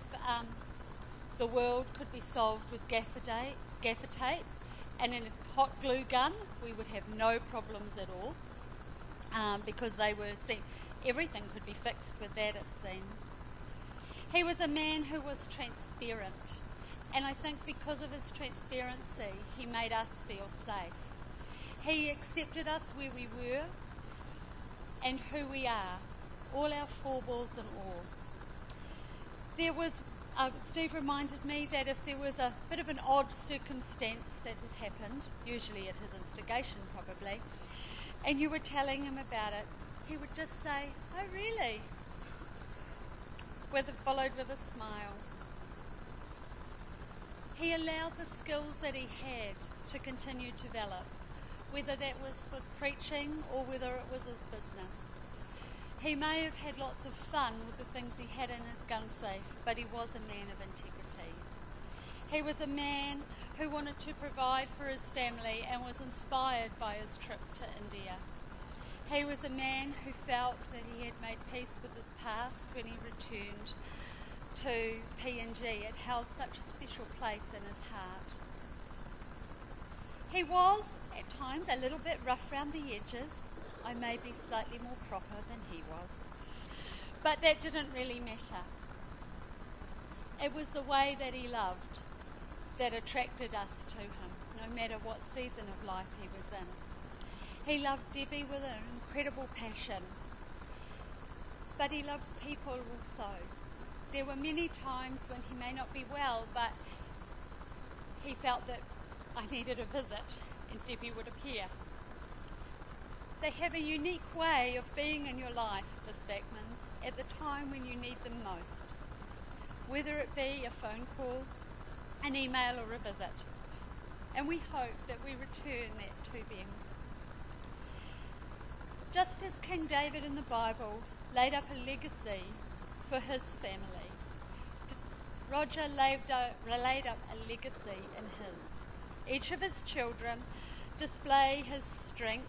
the world could be solved with gaffer tape and in a hot glue gun, we would have no problems at all, because they were everything could be fixed with that, it seemed. He was a man who was transparent, and I think because of his transparency, he made us feel safe. He accepted us where we were and who we are, all our foibles and all. There was Steve reminded me that if there was a bit of an odd circumstance that had happened, usually at his instigation probably, and you were telling him about it, he would just say, "Oh, really?" Followed with a smile. He allowed the skills that he had to continue to develop, whether that was with preaching or whether it was his business. He may have had lots of fun with the things he had in his gun safe, but he was a man of integrity. He was a man who wanted to provide for his family and was inspired by his trip to India. He was a man who felt that he had made peace with his past when he returned to PNG. It held such a special place in his heart. He was, at times, a little bit rough around the edges. I may be slightly more proper than he was. But that didn't really matter. It was the way that he loved that attracted us to him, no matter what season of life he was in. He loved Debbie with an incredible passion, but he loved people also. There were many times when he may not be well, but he felt that I needed a visit, and Debbie would appear. They have a unique way of being in your life, the Spackmans, at the time when you need them most, whether it be a phone call, an email or a visit. And we hope that we return that to them. Just as King David in the Bible laid up a legacy for his family, Roger laid up a legacy in his. Each of his children display his strengths,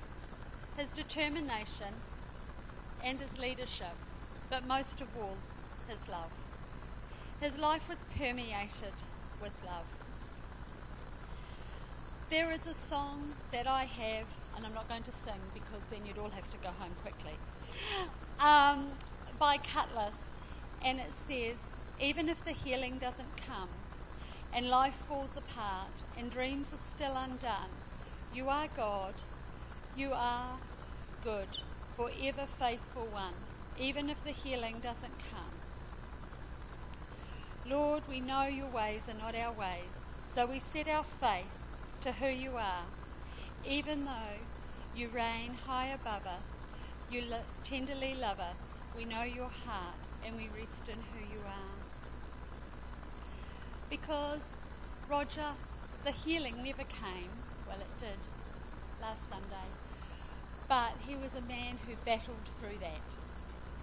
his determination and his leadership, but most of all, his love. His life was permeated with love. There is a song that I have, and I'm not going to sing because then you'd all have to go home quickly, by Cutlass, and it says, even if the healing doesn't come, and life falls apart, and dreams are still undone, you are God, you are good, forever faithful one, even if the healing doesn't come. Lord, we know your ways are not our ways, so we set our faith to who you are. Even though you reign high above us, you tenderly love us, we know your heart and we rest in who you are. Because, Roger, the healing never came, well it did last Sunday, but he was a man who battled through that.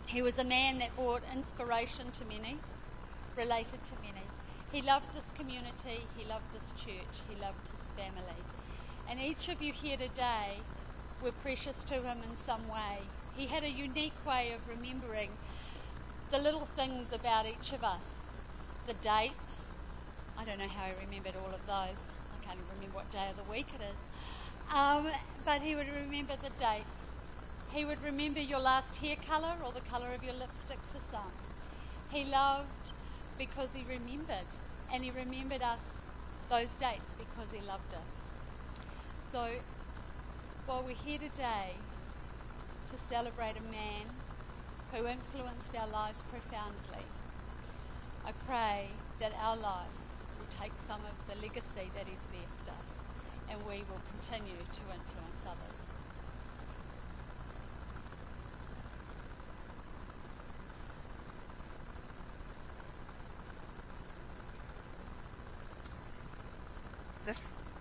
He was a man that brought inspiration to many, related to many. He loved this community, he loved this church, he loved his family. And each of you here today were precious to him in some way. He had a unique way of remembering the little things about each of us. The dates, I don't know how he remembered all of those. I can't even remember what day of the week it is. But he would remember the dates. He would remember your last hair colour or the colour of your lipstick for some. He loved because he remembered, and he remembered us, those dates, because he loved us. So while we're here today to celebrate a man who influenced our lives profoundly, I pray that our lives will take some of the legacy that he's left us, and we will continue to influence others.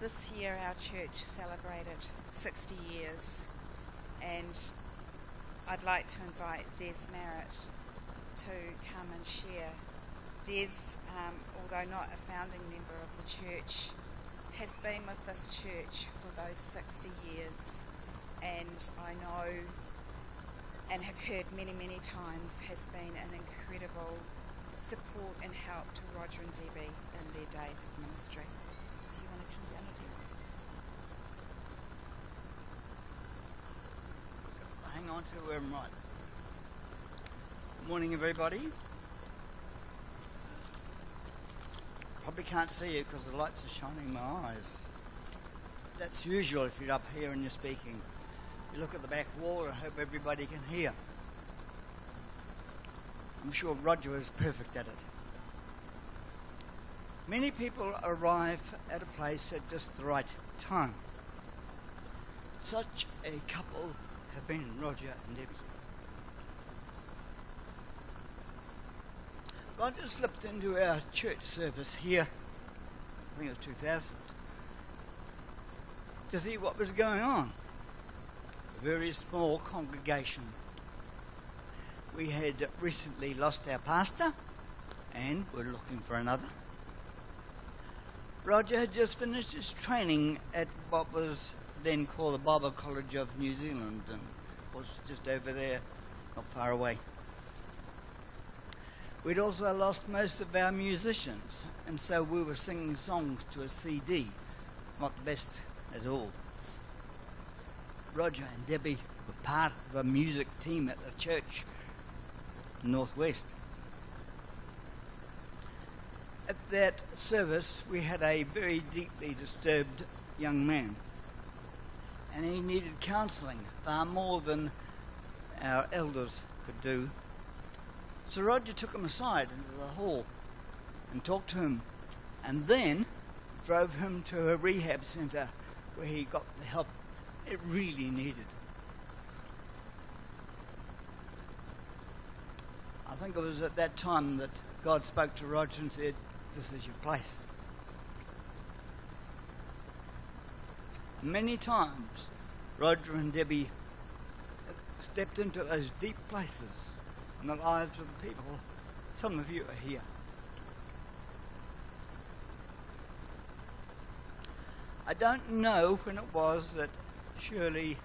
This year our church celebrated 60 years, and I'd like to invite Des Merritt to come and share. Des, although not a founding member of the church, has been with this church for those 60 years, and I know and have heard many, many times has been an incredible support and help to Roger and Debbie in their days of ministry. Do you want to come down and do that? Hang on to where I'm right. Morning, everybody. Probably can't see you because the lights are shining in my eyes. That's usual if you're up here and you're speaking. You look at the back wall and hope everybody can hear. I'm sure Roger is perfect at it. Many people arrive at a place at just the right time. Such a couple have been Roger and Debbie. Roger slipped into our church service here, I think it was 2000, to see what was going on. A very small congregation. We had recently lost our pastor and were looking for another. Roger had just finished his training at what was then called the Bible College of New Zealand and was just over there, not far away. We'd also lost most of our musicians, and so we were singing songs to a CD, not the best at all. Roger and Debbie were part of a music team at the church in Northwest. At that service, we had a very deeply disturbed young man, and he needed counselling far more than our elders could do. So Roger took him aside into the hall and talked to him, and then drove him to a rehab centre where he got the help it really needed. I think it was at that time that God spoke to Roger and said, "This is your place." Many times, Roger and Debbie stepped into those deep places in the lives of the people. Some of you are here. I don't know when it was that Shirley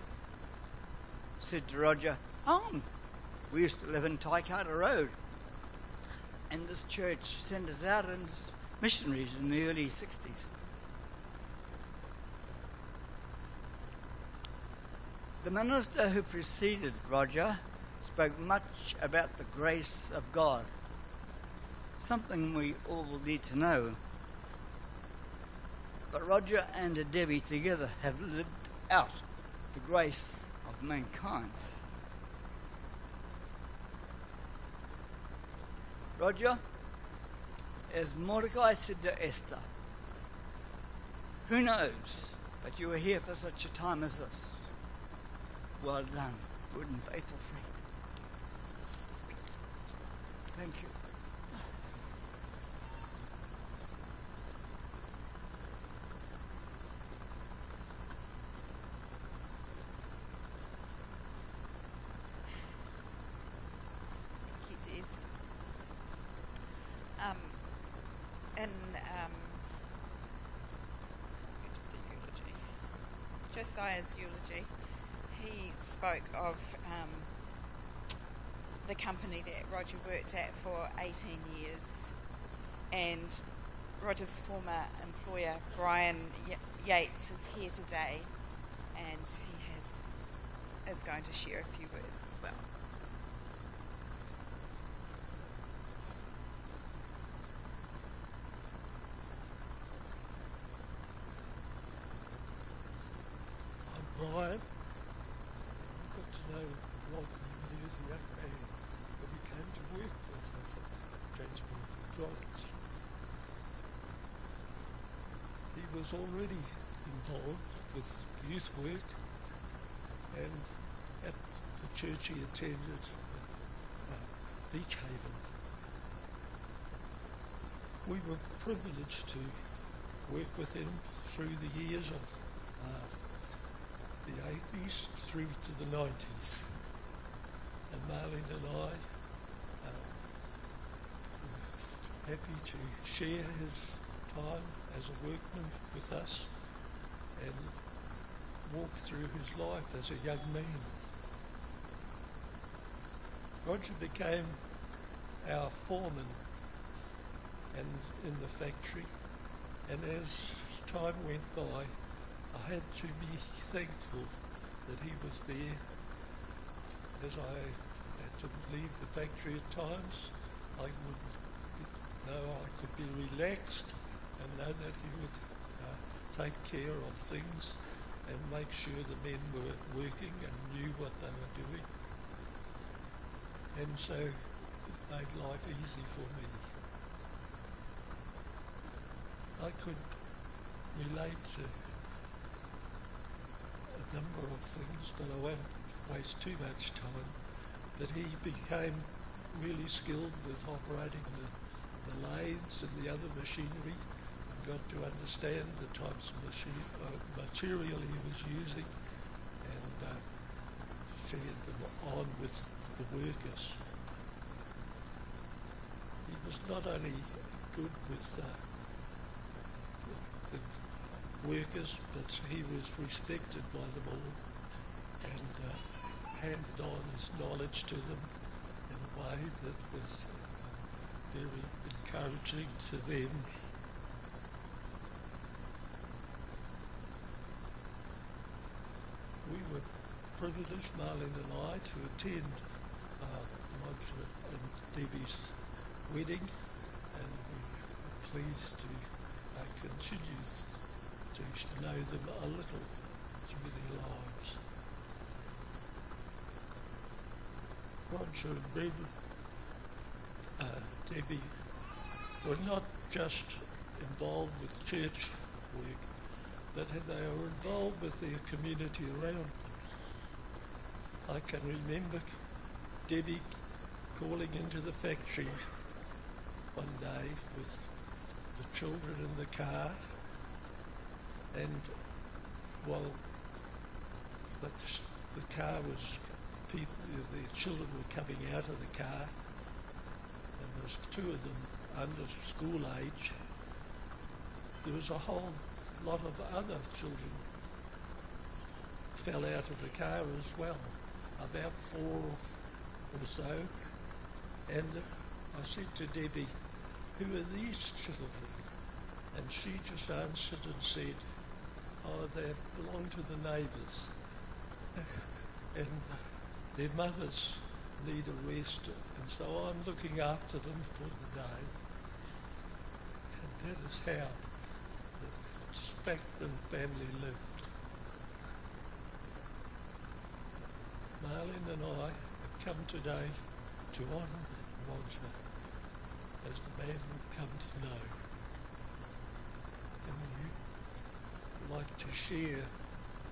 said to Roger, "Oh, we used to live in Taikata Road, and this church sent us out as missionaries in the early 60s. The minister who preceded Roger spoke much about the grace of God, something we all need to know. But Roger and Debbie together have lived out the grace of mankind. Roger, as Mordecai said to Esther, "Who knows, but you are here for such a time as this. Well done, good and faithful friend." Thank you. Thank you, Des. The eulogy. Josiah's eulogy, he spoke of the company that Roger worked at for 18 years, and Roger's former employer, Brian Yates, is here today, and he is going to share a few words as well. Brian, I got to know Rod many years ago when he came to work with us at Transport Drives. He was already involved with youth work, and at the church he attended, Beach Haven, we were privileged to work with him through the years of the 80s through to the 90s, and Marlene and I were happy to share his time as a workman with us and walk through his life as a young man. Roger became our foreman and in the factory, and as time went by, I had to be thankful that he was there, as I had to leave the factory at times. I would know I could be relaxed and know that he would take care of things and make sure the men were working and knew what they were doing. And so it made life easy for me. I could relate to a number of things, but I won't waste too much time. But he became really skilled with operating the lathes and the other machinery, and got to understand the types of material he was using, and shared them on with the workers. He was not only good with the workers, but he was respected by them all, and handed on his knowledge to them in a way that was very encouraging to them. We were privileged, Marlene and I, to attend Roger and Debbie's wedding, and we pleased to continue to know them a little through their lives. Roger and Debbie were not just involved with church work, but they were involved with their community around them. I can remember Debbie calling into the factory one day with the children in the car, and while the car was, the children were coming out of the car, and there was two of them under school age. There was a whole lot of other children fell out of the car as well, about 4 or so, and I said to Debbie, "Who are these children?" And she just answered and said, "Oh, they belong to the neighbours, and their mothers need a rest, and so I'm looking after them for the day." And that is how the Spackman family lived. Marlene and I have come today to honour Roger as the man we've come to know. And we like to share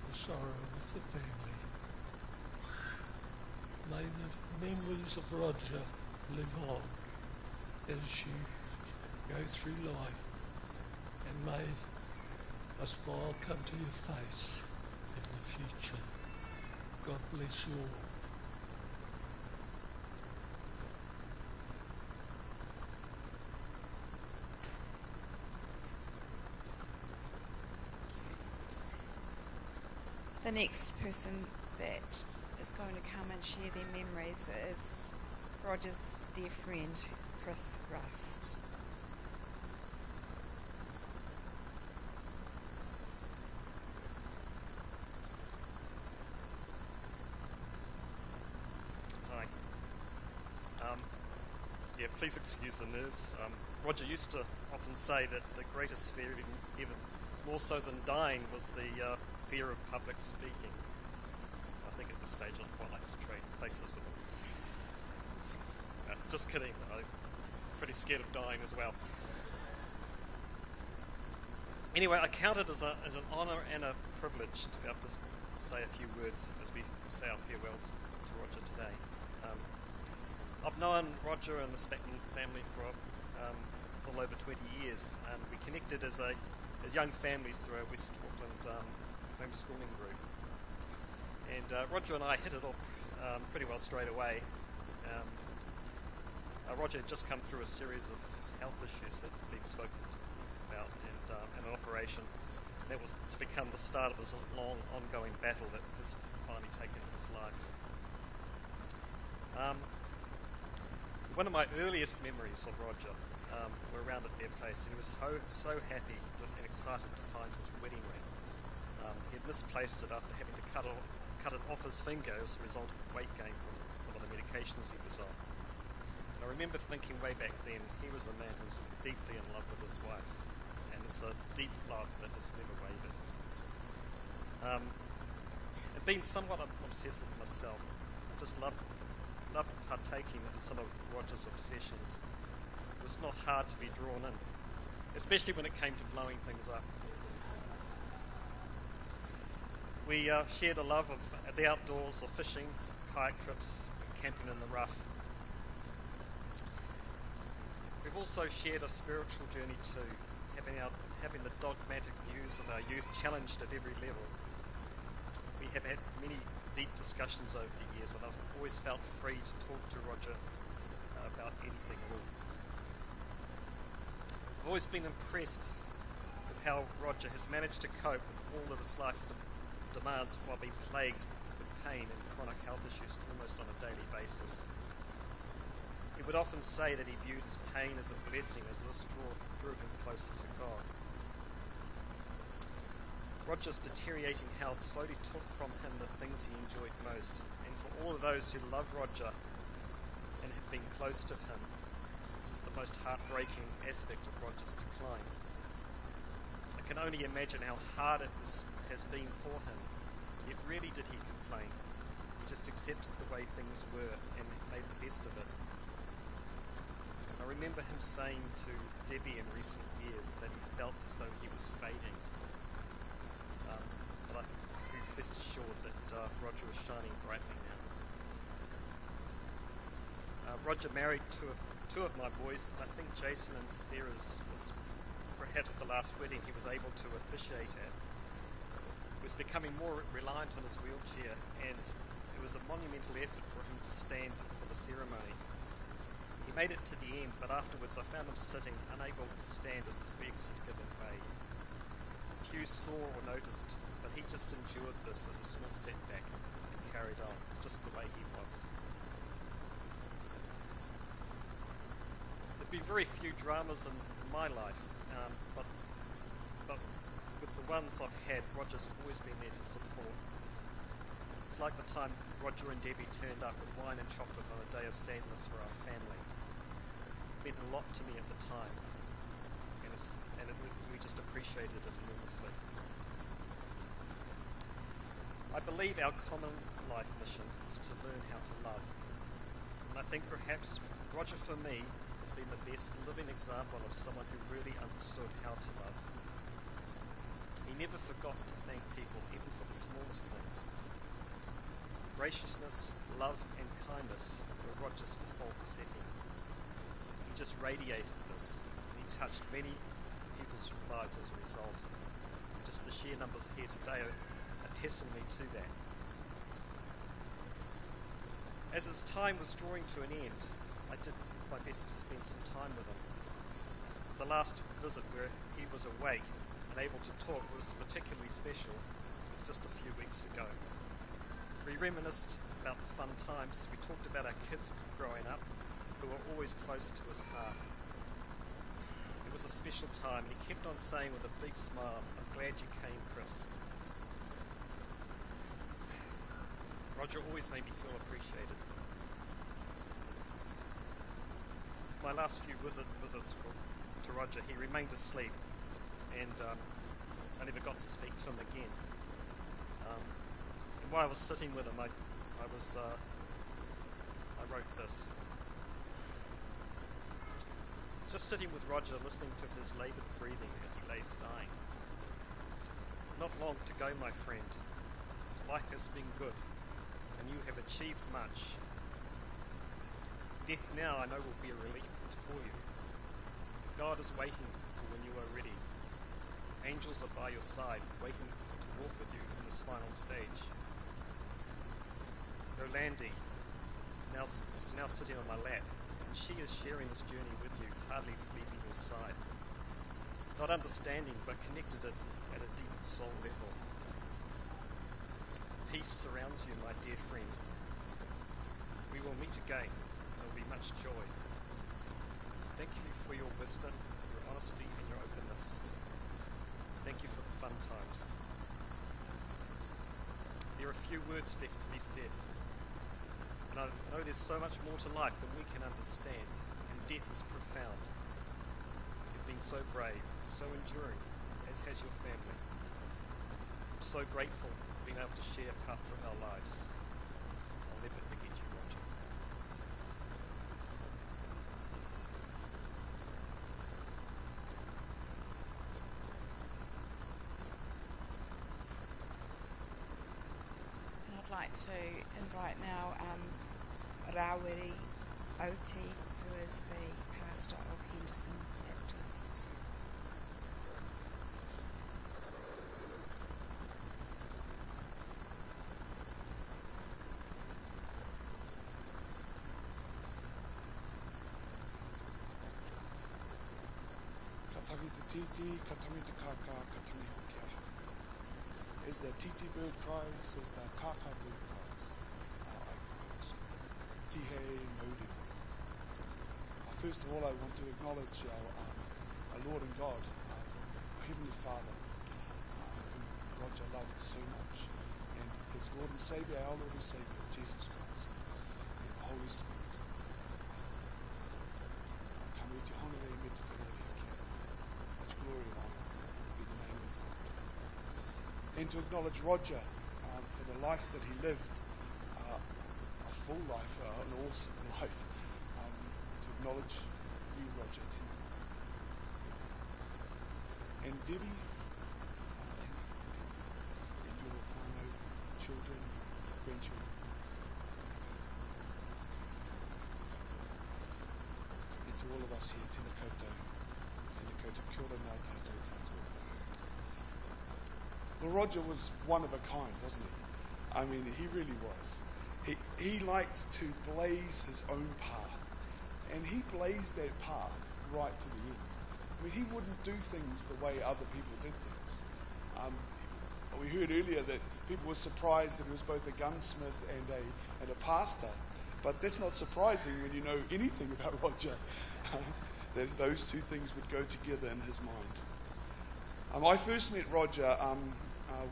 the sorrow with the family. May the memories of Roger live on as you go through life, and may a smile come to your face in the future. God bless you all. The next person that is going to come and share their memories is Roger's dear friend, Chris Rust. Hi. Please excuse the nerves. Roger used to often say that the greatest fear, even more so than dying, was the fear of public speaking. I think at this stage I'd quite like to trade places with him. Just kidding, I'm pretty scared of dying as well. Anyway, I count it as an honour and a privilege to be able to say a few words as we say our farewells to Roger today. I've known Roger and the Spackman family for well over 20 years. We connected as young families through our West Auckland homeschooling group. And Roger and I hit it off pretty well straight away. Roger had just come through a series of health issues that had been spoken about, and an operation. That was to become the start of his long, ongoing battle that has finally taken his life. One of my earliest memories of Roger were around at their place, and he was so happy and excited to find his wedding ring. He had misplaced it after having to cut it off his finger as a result of weight gain from some of the medications he was on. And I remember thinking way back then, he was a man who was deeply in love with his wife, and it's a deep love that has never wavered. And being somewhat obsessive myself, I just loved partaking in some of Roger's obsessions. It was not hard to be drawn in, especially when it came to blowing things up. We shared a love of the outdoors, of fishing, kayak trips, camping in the rough. We've also shared a spiritual journey too, having the dogmatic views of our youth challenged at every level. We have had many deep discussions over the years, and I've always felt free to talk to Roger about anything at all. I've always been impressed with how Roger has managed to cope with all of his life demands while being plagued with pain and chronic health issues almost on a daily basis. He would often say that he viewed his pain as a blessing, as this drew him closer to God. Roger's deteriorating health slowly took from him the things he enjoyed most, and for all of those who love Roger and have been close to him, This is the most heartbreaking aspect of Roger's decline. I can only imagine how hard has been for him, yet rarely did he complain. He just accepted the way things were and made the best of it. I remember him saying to Debbie in recent years that he felt as though he was fading. But I'm rest assured that Roger was shining brightly now. Roger married two of my boys. I think Jason and Sarah's was perhaps the last wedding he was able to officiate at. He was becoming more reliant on his wheelchair, and it was a monumental effort for him to stand for the ceremony. He made it to the end, but afterwards I found him sitting, unable to stand as his legs had given way. Few saw or noticed, but he just endured this as a small setback and carried on, just the way he was. There'd be very few dramas in my life, but with the ones I've had, Roger's always been there to support. It's like the time Roger and Debbie turned up with wine and chocolate on a day of sadness for our family. It meant a lot to me at the time, and we just appreciated it enormously. I believe our common life mission is to learn how to love, and I think perhaps Roger for me has been the best living example of someone who really understood how to love. He never forgot to thank people, even for the smallest things. Graciousness, love and kindness were Roger's default setting. He just radiated this, and he touched many people's lives as a result. Just the sheer numbers here today are testimony to that. As his time was drawing to an end, I did my best to spend some time with him. The last visit where he was awake and able to talk was particularly special. It was just a few weeks ago. We reminisced about the fun times. We talked about our kids growing up, who were always close to his heart. It was a special time, and he kept on saying with a big smile, "I'm glad you came, Chris." Roger always made me feel appreciated. My last few visits to Roger, he remained asleep, and I never got to speak to him again. And while I was sitting with him, I wrote this. Just sitting with Roger, listening to his laboured breathing as he lays dying. Not long to go, my friend. Life has been good, and you have achieved much. Death now, I know, will be a relief for you. God is waiting for when you are ready. Angels are by your side, waiting to walk with you in this final stage. Rolandi is now sitting on my lap, and she is sharing this journey with you, hardly leaving your side. Not understanding, but connected at a deep soul level. Peace surrounds you, my dear friend. We will meet again. There will be much joy. Thank you for your wisdom, your honesty, and your openness. Thank you for the fun times. There are few words left to be said. And I know there's so much more to life than we can understand, and death is profound. You've been so brave, so enduring, as has your family. I'm so grateful for being able to share parts of our lives. I'll never forget you, Roger. And I'd like to invite now Rawiri Oti, who is the pastor of Henderson Baptist. Katangi te titi, katangi te kaka, katangi hokia. As the titi bird cries, as the kaka bird cries, our eye cries. Tihe mauri. First of all, I want to acknowledge our Lord and God, our Heavenly Father, whom Roger loved so much, and his Lord and Saviour, our Lord and Saviour, Jesus Christ, and the Holy Spirit. te honore me te karakia. Much glory and honor be the name of God. And to acknowledge Roger for the life that he lived, a full life, an awesome life. To acknowledge you, Roger. And Debbie, and your whānau, children, grandchildren. And to all of us here, tēnā koutou, kia ora ngā tātou katoa. Well, Roger was one of a kind, wasn't he? I mean, he really was. He liked to blaze his own path, and he blazed that path right to the end. I mean, he wouldn't do things the way other people did things. We heard earlier that people were surprised that he was both a gunsmith and a pastor, but that's not surprising when you know anything about Roger, that those two things would go together in his mind. I first met Roger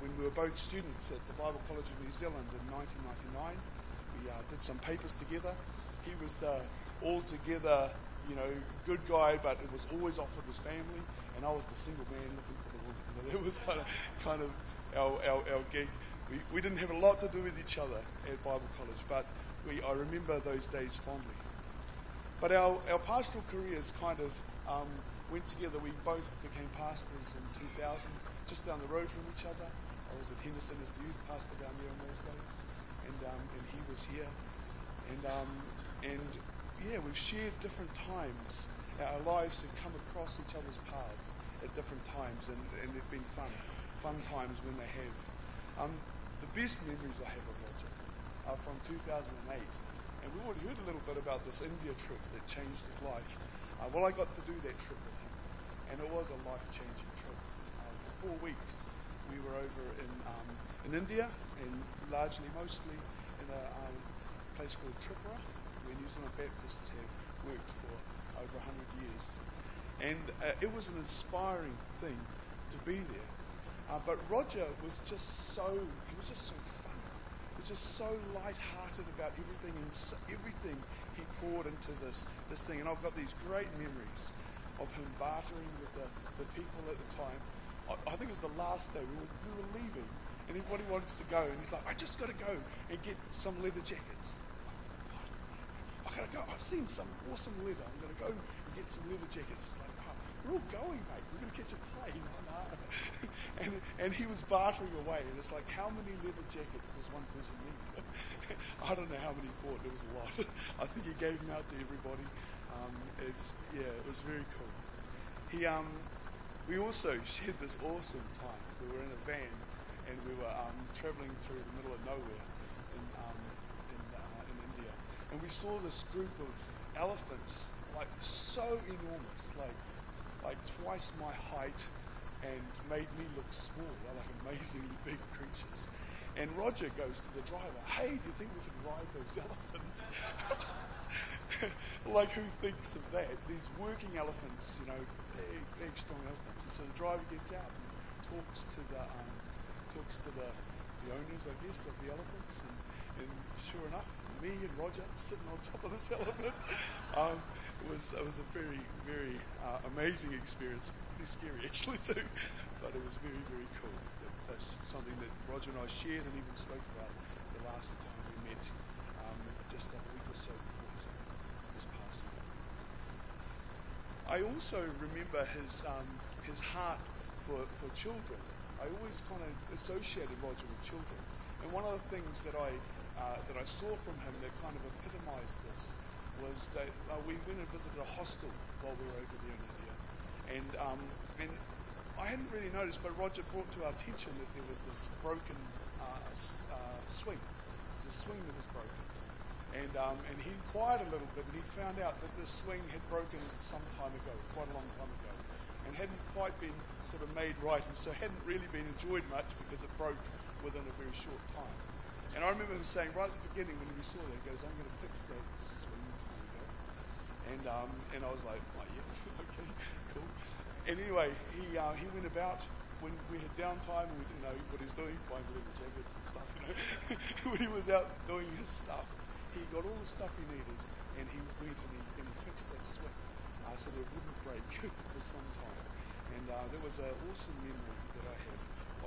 when we were both students at the Bible College of New Zealand in 1999. We did some papers together. He was the altogether, good guy, but it was always off with his family, and I was the single man looking for the woman. That was kind of our gig. We didn't have a lot to do with each other at Bible College, but I remember those days fondly. But our pastoral careers kind of went together. We both became pastors in 2000, just down the road from each other. I was at Henderson as the youth pastor down there in those days, and he was here. And we've shared different times. Our lives have come across each other's paths at different times, and they've been fun times when they have. The best memories I have of Roger are from 2008, and we already heard a little bit about this India trip that changed his life. Well, I got to do that trip with him, and it was a life-changing trip. For 4 weeks, we were over in India, and mostly in a place called Tripura, where New Zealand Baptists have worked for over 100 years. And it was an inspiring thing to be there. But Roger was just so fun. He was just so light-hearted about everything, and everything he poured into this thing. And I've got these great memories of him bartering with the people at the time. I think it was the last day. We were leaving, and everybody wants to go. And he's like, I just got to go and get some leather jackets. I got to go. I've seen some awesome leather. I'm going to go and get some leather jackets. It's like, we're all going, mate. We're going to catch a plane. And he was bartering away. And it's like, how many leather jackets does one person need? I don't know how many he bought. It was a lot. I think he gave them out to everybody. It was very cool. We also shared this awesome time. We were in a van, and we were traveling through the middle of nowhere in India. And we saw this group of elephants, like so enormous, like twice my height, and made me look small. They're like amazingly big creatures. And Roger goes to the driver, hey, do you think we can ride those elephants? Like, who thinks of that? These working elephants, big, strong elephants. And so the driver gets out and talks to the owners, I guess, of the elephants. And sure enough, me and Roger sitting on top of this elephant. It was a very, very amazing experience. Pretty scary, actually, too. But it was very, very cool. That's something that Roger and I shared and even spoke about the last time we met, just a week or so before his passing. I also remember his heart for children. I always kind of associated Roger with children. And one of the things that I saw from him that kind of epitomized this was that we went and visited a hostel while we were over there in India. And I hadn't really noticed, but Roger brought to our attention that there was this broken swing. It was a swing that was broken. And he inquired a little bit, and he found out that this swing had broken some time ago, quite a long time ago, and hadn't quite been sort of made right, and so hadn't really been enjoyed much because it broke within a very short time. And I remember him saying right at the beginning when we saw that, he goes, I'm going to fix that swing before we go. And I was like, oh, yeah, okay, cool. And anyway, he went about when we had downtime, and we didn't know what he was doing, buying leather jackets and stuff, When he was out doing his stuff, he got all the stuff he needed, and he went and he fixed that swing. so that it wouldn't break for some time. And that was an awesome memory that I have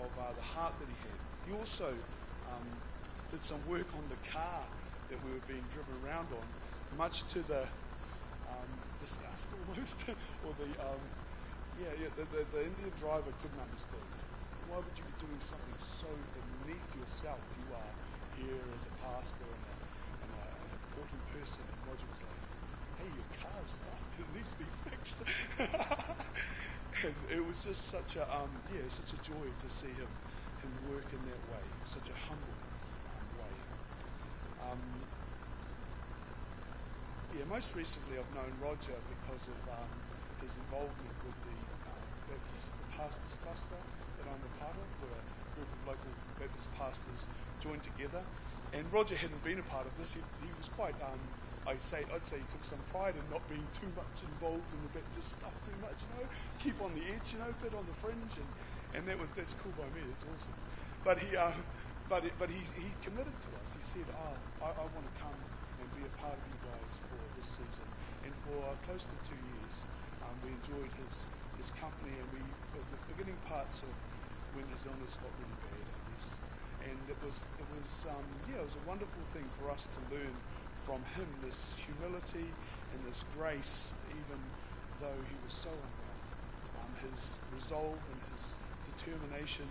of the heart that he had. He also did some work on the car that we were being driven around on, much to the disgust almost, or the Indian driver couldn't understand. Why would you be doing something so beneath yourself? You are here as a pastor and an important person. And Roger was like, hey, your car's stuffed, it needs to be fixed. And it was just such a such a joy to see him work in that way, such a humble way. Most recently I've known Roger because of his involvement with the Pastors Cluster that I'm a part of, where a group of local Baptist pastors joined together. And Roger hadn't been a part of this. He was quite, I'd say he took some pride in not being too much involved in the Baptist stuff too much, keep on the edge, a bit on the fringe, and that's cool by me. It's awesome. But he committed to us. He said, I want to come and be a part of you guys for this season. And for close to 2 years, we enjoyed his company, and the beginning parts of when his illness got really bad, I guess. And it was a wonderful thing for us to learn from him, this humility and this grace, even though he was so unwell. His resolve and his determination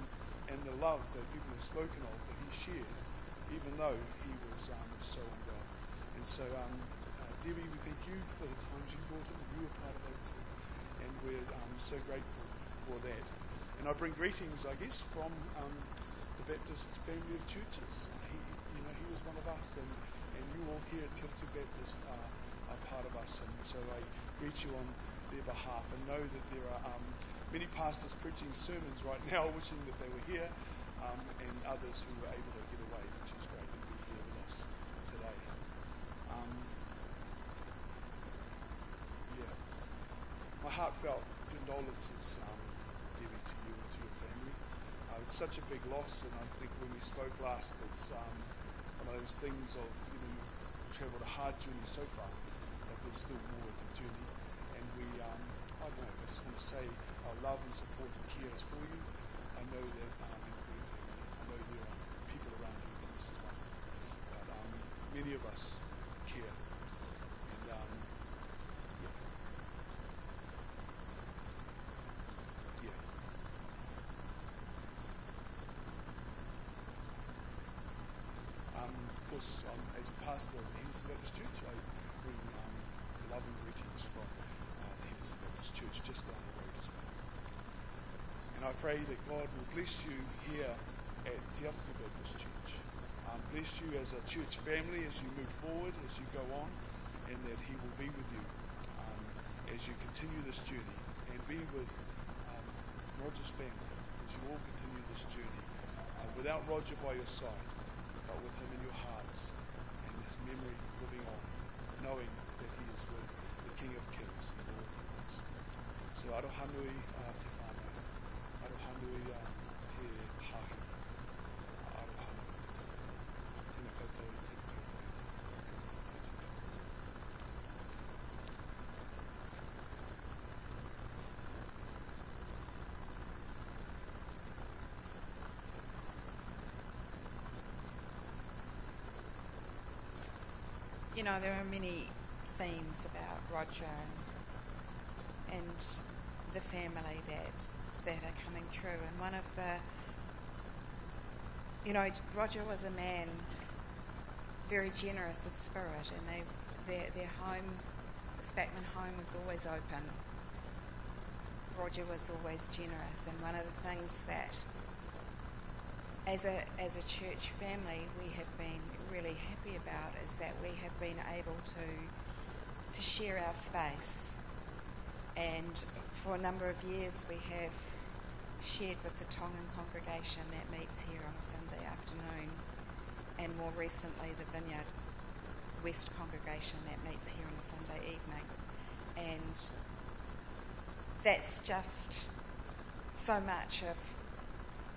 and the love that people have spoken of that he shared, even though he was so unwell. And so, Debbie, we thank you for the times you brought him. You were part of that too. And we're so grateful for that. And I bring greetings, I guess, from the Baptist family of churches. He was one of us, and you all here at Tiltu Baptist are part of us. And so I greet you on their behalf, and know that there are many pastors preaching sermons right now wishing that they were here, and others who were able to get away, which is great to be here with us today. My heartfelt condolences, Debbie, to you and to your family. It's such a big loss, and I think when we spoke last, it's one of those things of, you've travelled a hard journey so far, but there's still more of the journey. And we, I just want to say our love and support and care is for you. I know that, and for your family, I know there are people around you in this as well. But many of us care. And of course, as a pastor of the Henderson Baptist Church, I bring loving greetings from the Henderson Baptist Church just down the road as well. And I pray that God will bless you here at Te Atu Baptist Church. Bless you as a church family as you move forward, as you go on, and that He will be with you as you continue this journey, and be with Roger's family as you all continue this journey, without Roger by your side, but with him in your hearts, and his memory living on, knowing that he is with the King of Kings and Lord of Lords. So arohanui te whānau, arohanui te hahi, arohanui tēnā koutou, tēnā koutou. There are many themes about Roger and the family that are coming through. And one of Roger was a man very generous of spirit, and their home, the Spackman home, was always open. Roger was always generous, and one of the things that as a church family we have been really happy about is that we have been able to share our space, and for a number of years we have shared with the Tongan congregation that meets here on a Sunday afternoon, and more recently the Vineyard West congregation that meets here on a Sunday evening. And that's just so much of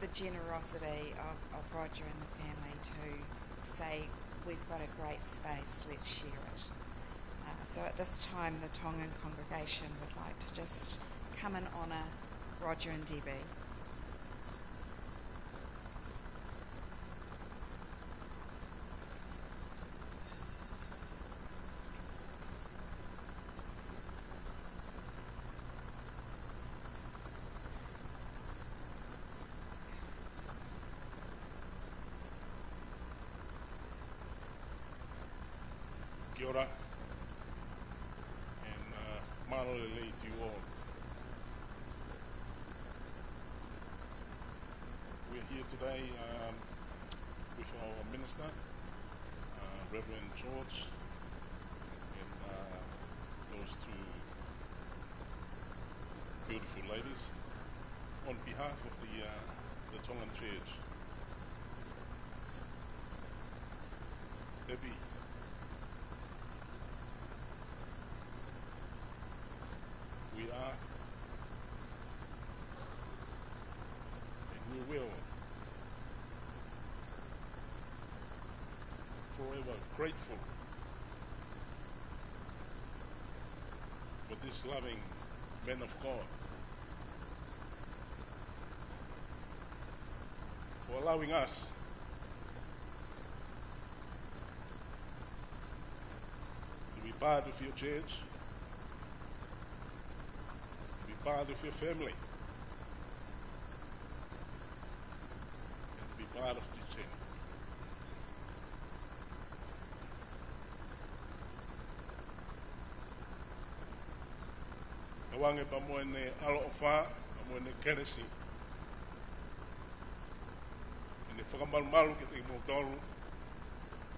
the generosity of Roger and the family to say, we've got a great space, let's share it. So at this time, the Tongan congregation would like to just come and honour Roger and Debbie. Kia ora, and malo lelei to you all. We're here today with our minister, Reverend George, and those two beautiful ladies, on behalf of the Tongan Church. Debbie, we are and we will forever grateful for this loving man of God, for allowing us to be part of your church, part of your family, and be part of this channel. Kawange pa mo ne alo fa, pa mo ne keresi. Ne whakamal malu ki te mo tolu,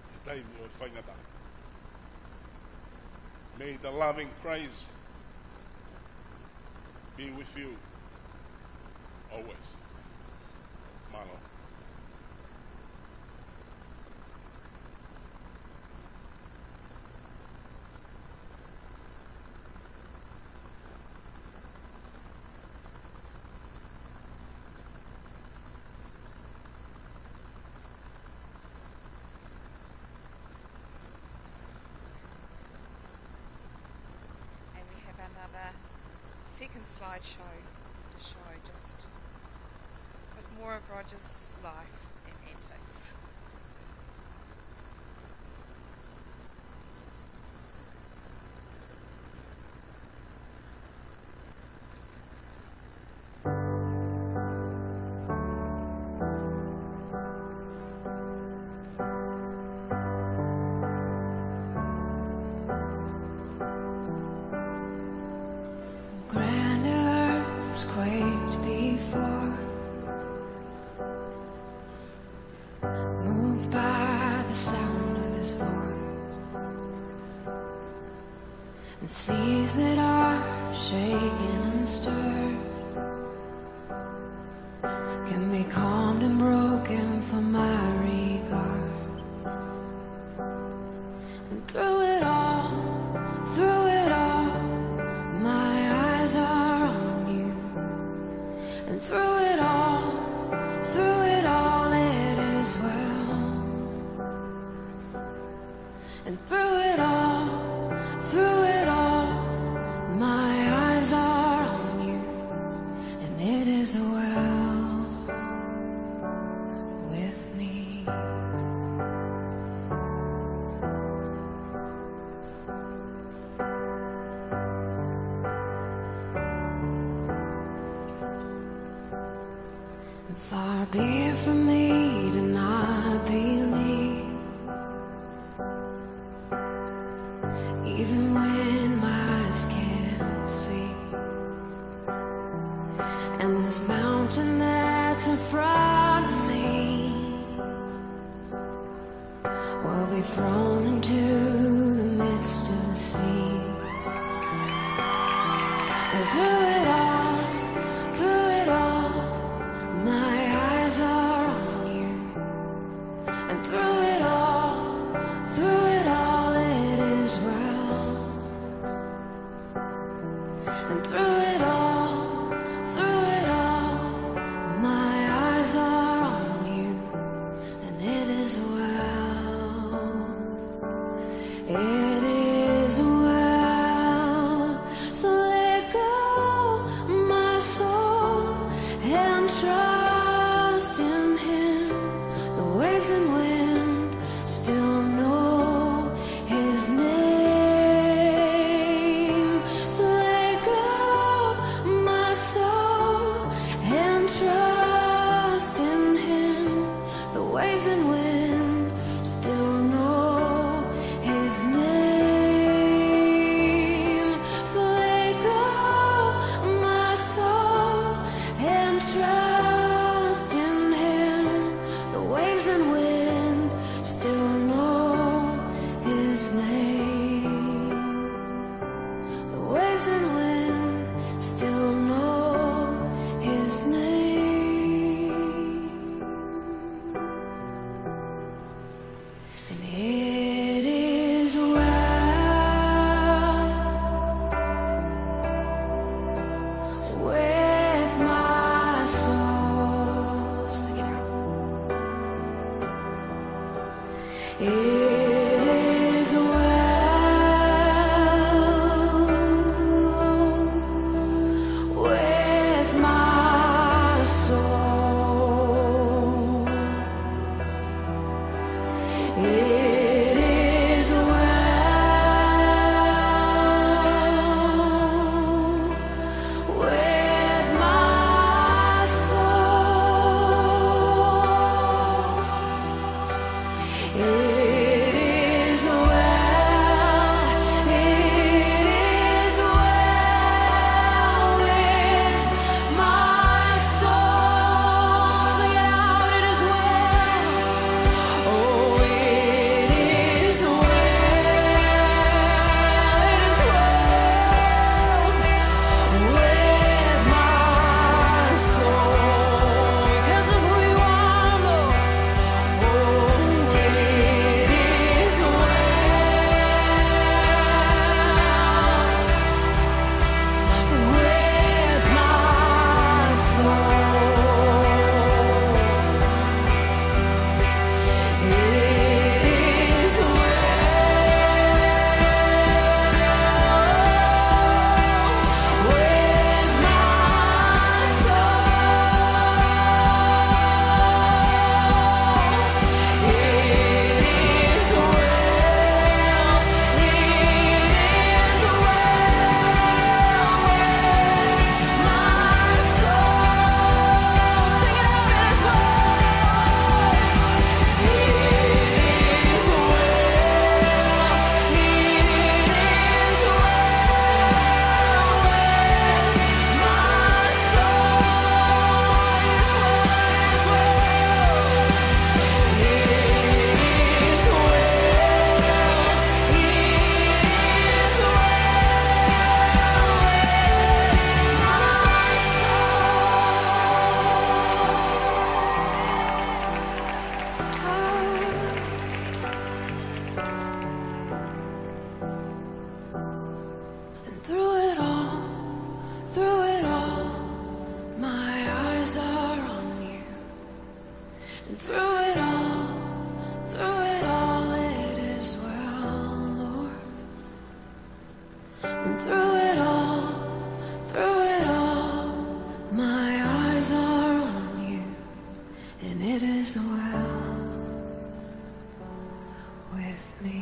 te taimi o whaingata. May the loving Christ be with you always. Malo. And we have another second slideshow to show just a bit more of Roger's life and antics. Grand earth has quaked before, moved by the sound of his voice, and seas that are shaken and stirred can be calmed and broken for my regard. And through it all, my eyes are on you. And through it all, it is well. And through it all, my eyes are on you. And it is well with me. Far be it from me to not believe, even when my eyes can't see. And this mountain that's in front of me will be thrown into the midst of the sea. And through it all, my eyes are on you. And through it all, it is well. And through it all, my eyes are on you. And it is well. It is well. is well with my soul. It is well with my soul. It is well, it is well with my soul. Sing it out, it is well. Oh, it is well with my soul. Because of who you are, Lord. Oh, it is well with my soul. It is well with my soul. It is well, with my soul. Sing it out, it is well. It is well, with my soul. And through it all, my eyes are on you. And through it all, it is well, Lord. And through it all, my eyes are on you. And it is well with me.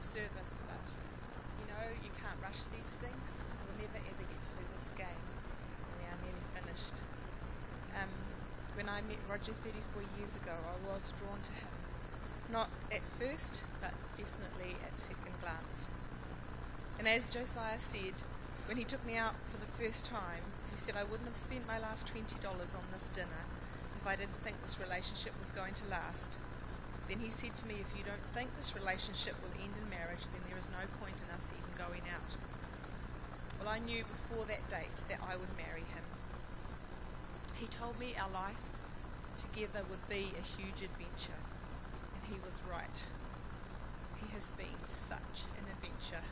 service, but you can't rush these things because we'll never ever get to do this again. We are nearly finished. When I met Roger 34 years ago, I was drawn to him. Not at first, but definitely at second glance. And as Josiah said, when he took me out for the first time, he said I wouldn't have spent my last $20 on this dinner if I didn't think this relationship was going to last. Then he said to me, if you don't think this relationship will end in marriage, then there is no point in us even going out. Well, I knew before that date that I would marry him. He told me our life together would be a huge adventure, and he was right. He has been such an adventure.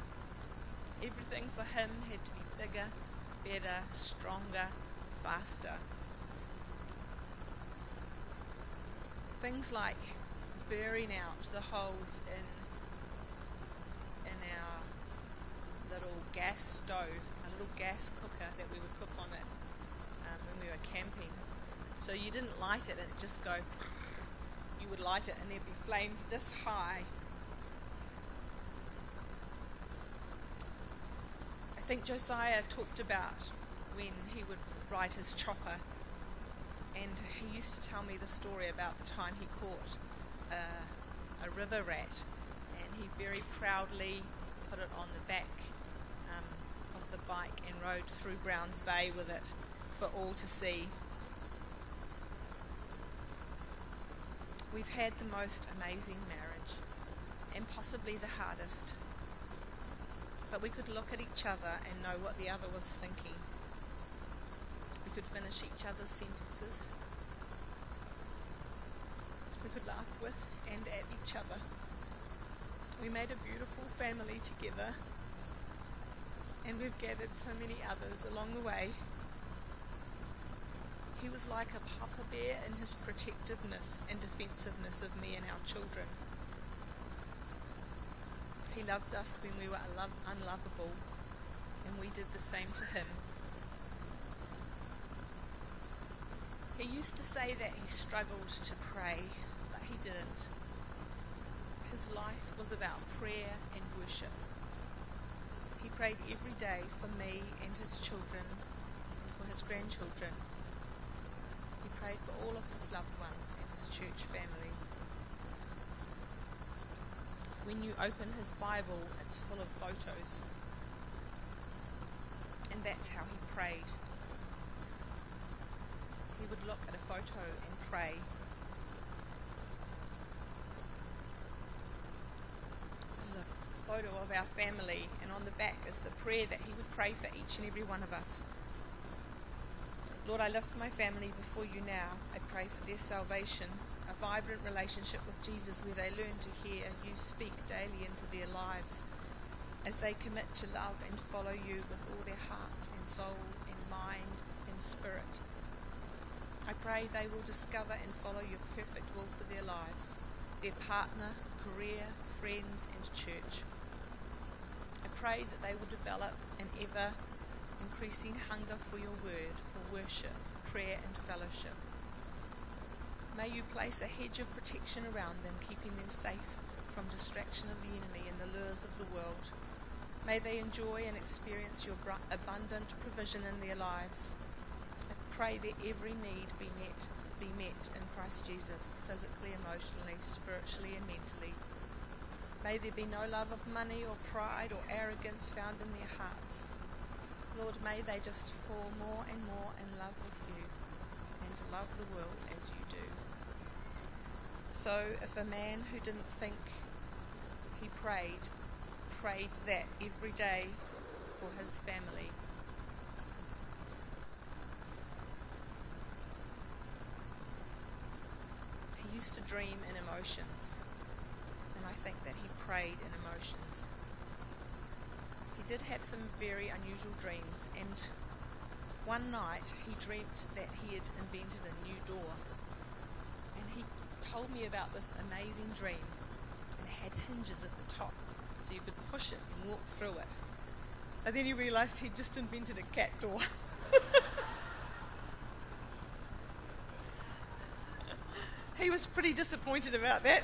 Everything for him had to be bigger, better, stronger, faster. Things like burying out the holes in our little gas stove, a little gas cooker that we would cook on it when we were camping. So you didn't light it and it just go, you would light it and there'd be flames this high. I think Josiah talked about when he would ride his chopper, and he used to tell me the story about the time he caught a river rat, and he very proudly put it on the back of the bike and rode through Browns Bay with it for all to see. We've had the most amazing marriage, and possibly the hardest, but we could look at each other and know what the other was thinking. We could finish each other's sentences. We could laugh with and at each other. We made a beautiful family together, and we've gathered so many others along the way. He was like a papa bear in his protectiveness and defensiveness of me and our children. He loved us when we were unlovable, and we did the same to him. He used to say that he struggled to pray, but he didn't. His life was about prayer and worship. He prayed every day for me and his children and for his grandchildren. He prayed for all of his loved ones and his church family. When you open his Bible, it's full of photos. And that's how he prayed. He would look at a photo and pray. This is a photo of our family, and on the back is the prayer that he would pray for each and every one of us. Lord, I lift my family before you now. I pray for their salvation, a vibrant relationship with Jesus where they learn to hear you speak daily into their lives as they commit to love and follow you with all their heart and soul and mind and spirit. I pray they will discover and follow your perfect will for their lives, their partner, career, friends and church. I pray that they will develop an ever increasing hunger for your word, for worship, prayer and fellowship. May you place a hedge of protection around them, keeping them safe from distraction of the enemy and the lures of the world. May they enjoy and experience your abundant provision in their lives. I pray that every need be met in Christ Jesus, physically, emotionally, spiritually and mentally. May there be no love of money or pride or arrogance found in their hearts. Lord, may they just fall more and more in love with you and love the world as you do. So if a man who didn't think he prayed that every day for his family, he used to dream in emotions, and I think that he prayed in emotions. He did have some very unusual dreams, and one night he dreamt that he had invented a new door, and he told me about this amazing dream, and it had hinges at the top so you could push it and walk through it. And then he realised he'd just invented a cat door. He was pretty disappointed about that.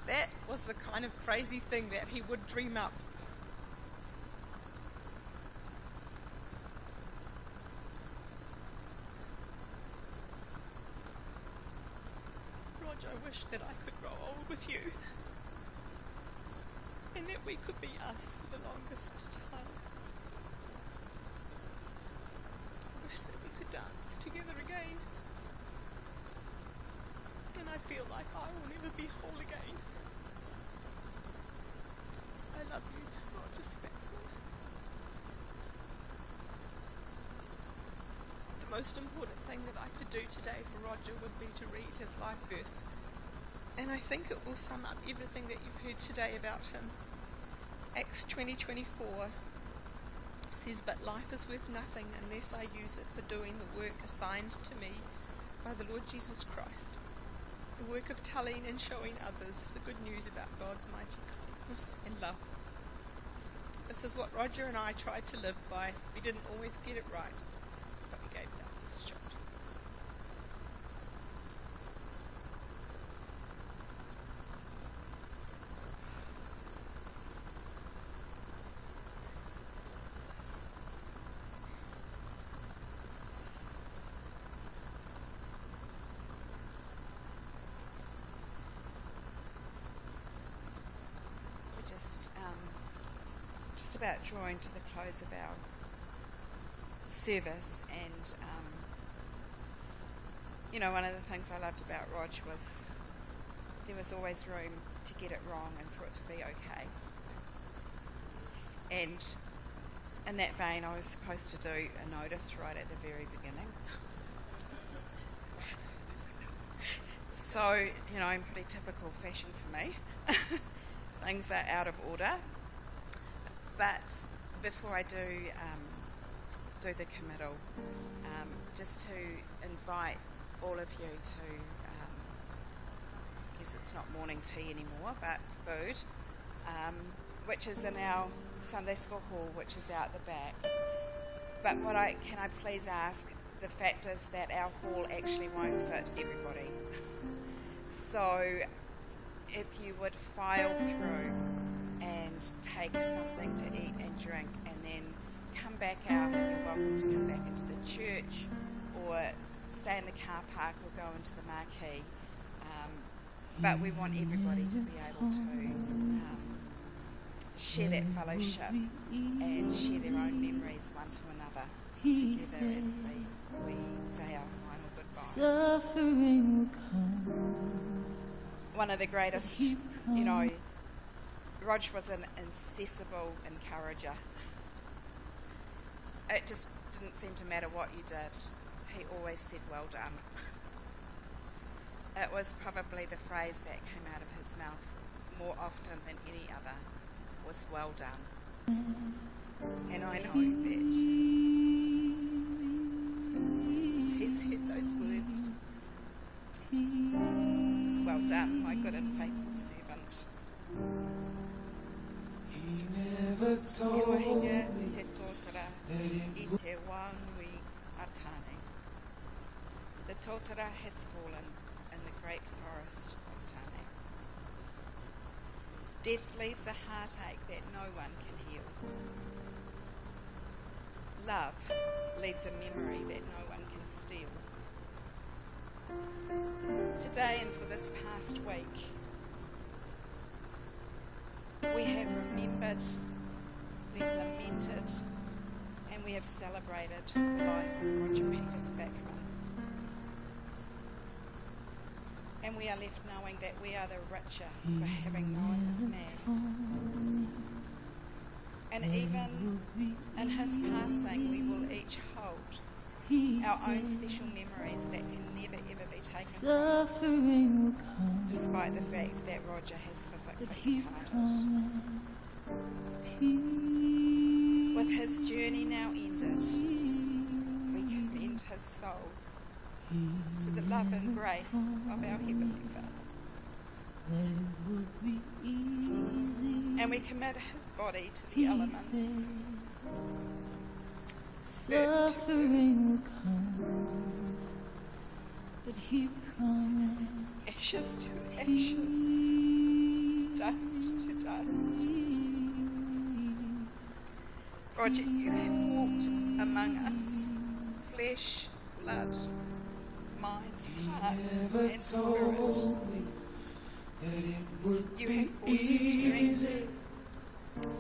But that was the kind of crazy thing that he would dream up. Roger, I wish that I could grow old with you. And that we could be us for the longest time. I wish that we could dance together again. And I feel like I will never be whole again. I love you, Roger Spackman. The most important thing that I could do today for Roger would be to read his life verse. And I think it will sum up everything that you've heard today about him. Acts 20:24 says, "But life is worth nothing unless I use it for doing the work assigned to me by the Lord Jesus Christ. The work of telling and showing others the good news about God's mighty kindness and love." This is what Roger and I tried to live by. We didn't always get it right, but we gave it our best shot. Just about drawing to the close of our service, and one of the things I loved about Rog was there was always room to get it wrong and for it to be okay. And in that vein, I was supposed to do a notice right at the very beginning. So, in pretty typical fashion for me, things are out of order. But before I do the committal, just to invite all of you to, I guess it's not morning tea anymore, but food, which is in our Sunday school hall, which is out the back. But can I please ask, the fact is that our hall actually won't fit everybody. So if you would file through and take something to eat and drink, and then come back out, and you're welcome to come back into the church or stay in the car park or go into the marquee. But we want everybody to be able to share that fellowship and share their own memories one to another together as we say our final goodbyes. One of the greatest, Rog was an incessable encourager. It just didn't seem to matter what you did. He always said, "Well done." It was probably the phrase that came out of his mouth more often than any other, was "well done." And I know that he's heard those words. "Well done, my good and faithful servant." Ewahinga te tōtara I te wānui atane. The tōtara has fallen in the great forest of Tane. Death leaves a heartache that no one can heal. Love leaves a memory that no one can steal. Today and for this past week, we have remembered, we've lamented, and we have celebrated the life of Roger Peter Spackman. And we are left knowing that we are the richer for having known this man. And even in his passing, we will each hold our own special memories that can never ever be taken from us, despite the fact that Roger has physically departed. With his journey now ended, we commend his soul to the love and grace of our Heavenly Father. And we commit his body to the elements, suffering will come, but he promised, ashes to ashes, dust. Roger, you have walked among us, flesh, blood, mind, heart, and spirit. You have brought strength.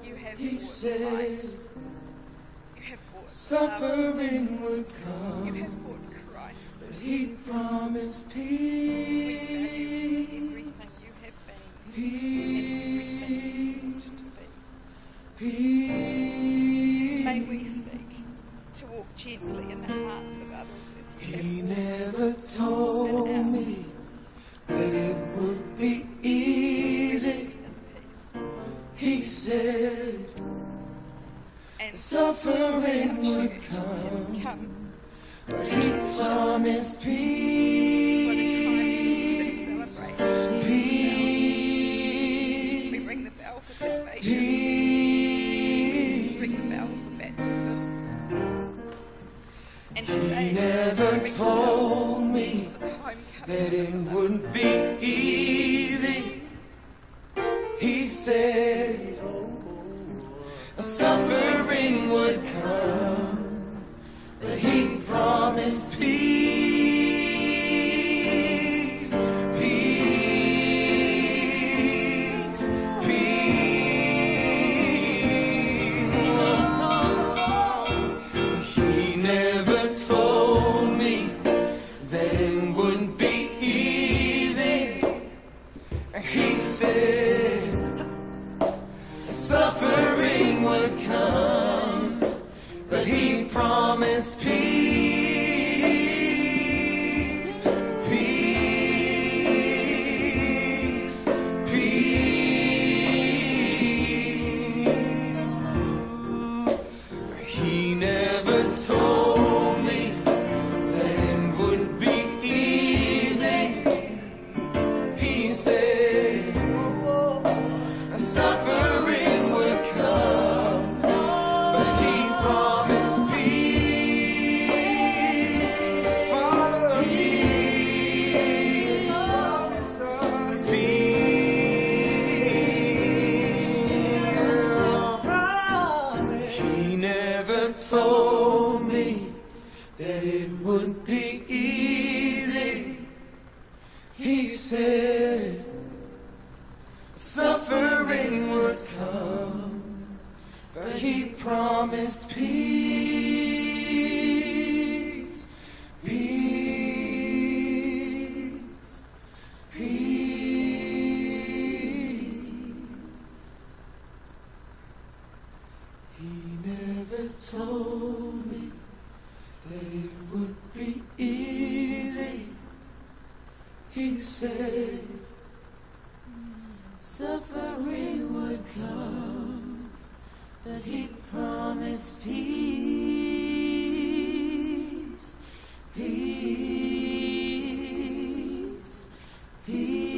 You have brought light. You have brought Suffering would come. You have brought Christ. But he promised peace. We value everything you have been. Peace. And everything you to be. Peace. May we seek to walk gently in the hearts of others as you He have never walked told in me ours. that it would be easy. He said And suffering our would church has come. but he promised What a peace. time to celebrate. Peace. We ring the bell for salvation. Peace. We ring the bell for baptisms. And He today, never we ring the told bell me for the homecoming that it of the wouldn't be easy. He said suffering would come, but he promised peace, peace, peace. He never told me that it wouldn't be easy. He said suffering would come, but he promised peace, peace, peace. He never told me that it would be easy. He said suffering would come, but he promised peace. Father, peace, peace. He never told me that it would be easy. He said suffering would come, but he promised peace, peace, peace. He never told me that it would be easy. He said suffering would come, but he promised peace, peace, peace.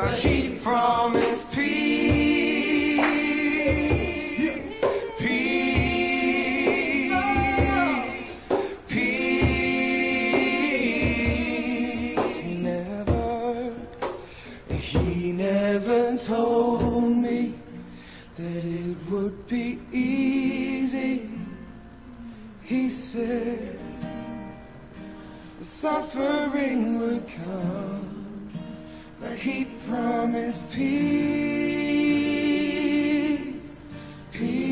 but he promised peace, peace, peace. He never told me that it would be easy. He said suffering would come, but he promised peace, peace,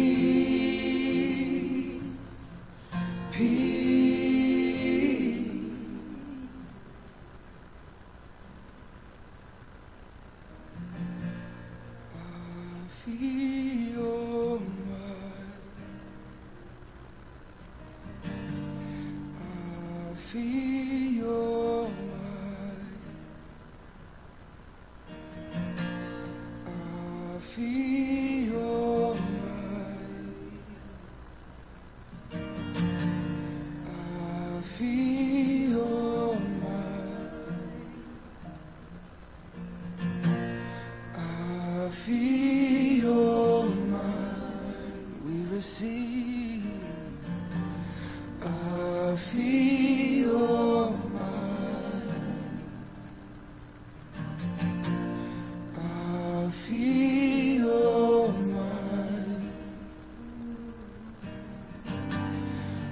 peace. I feel feel your mind. I feel your mind. I feel your mind. I feel your mind. We receive. I feel your mind. I feel your mind.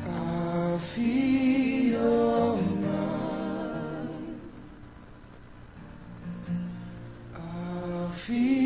I feel your mind. I feel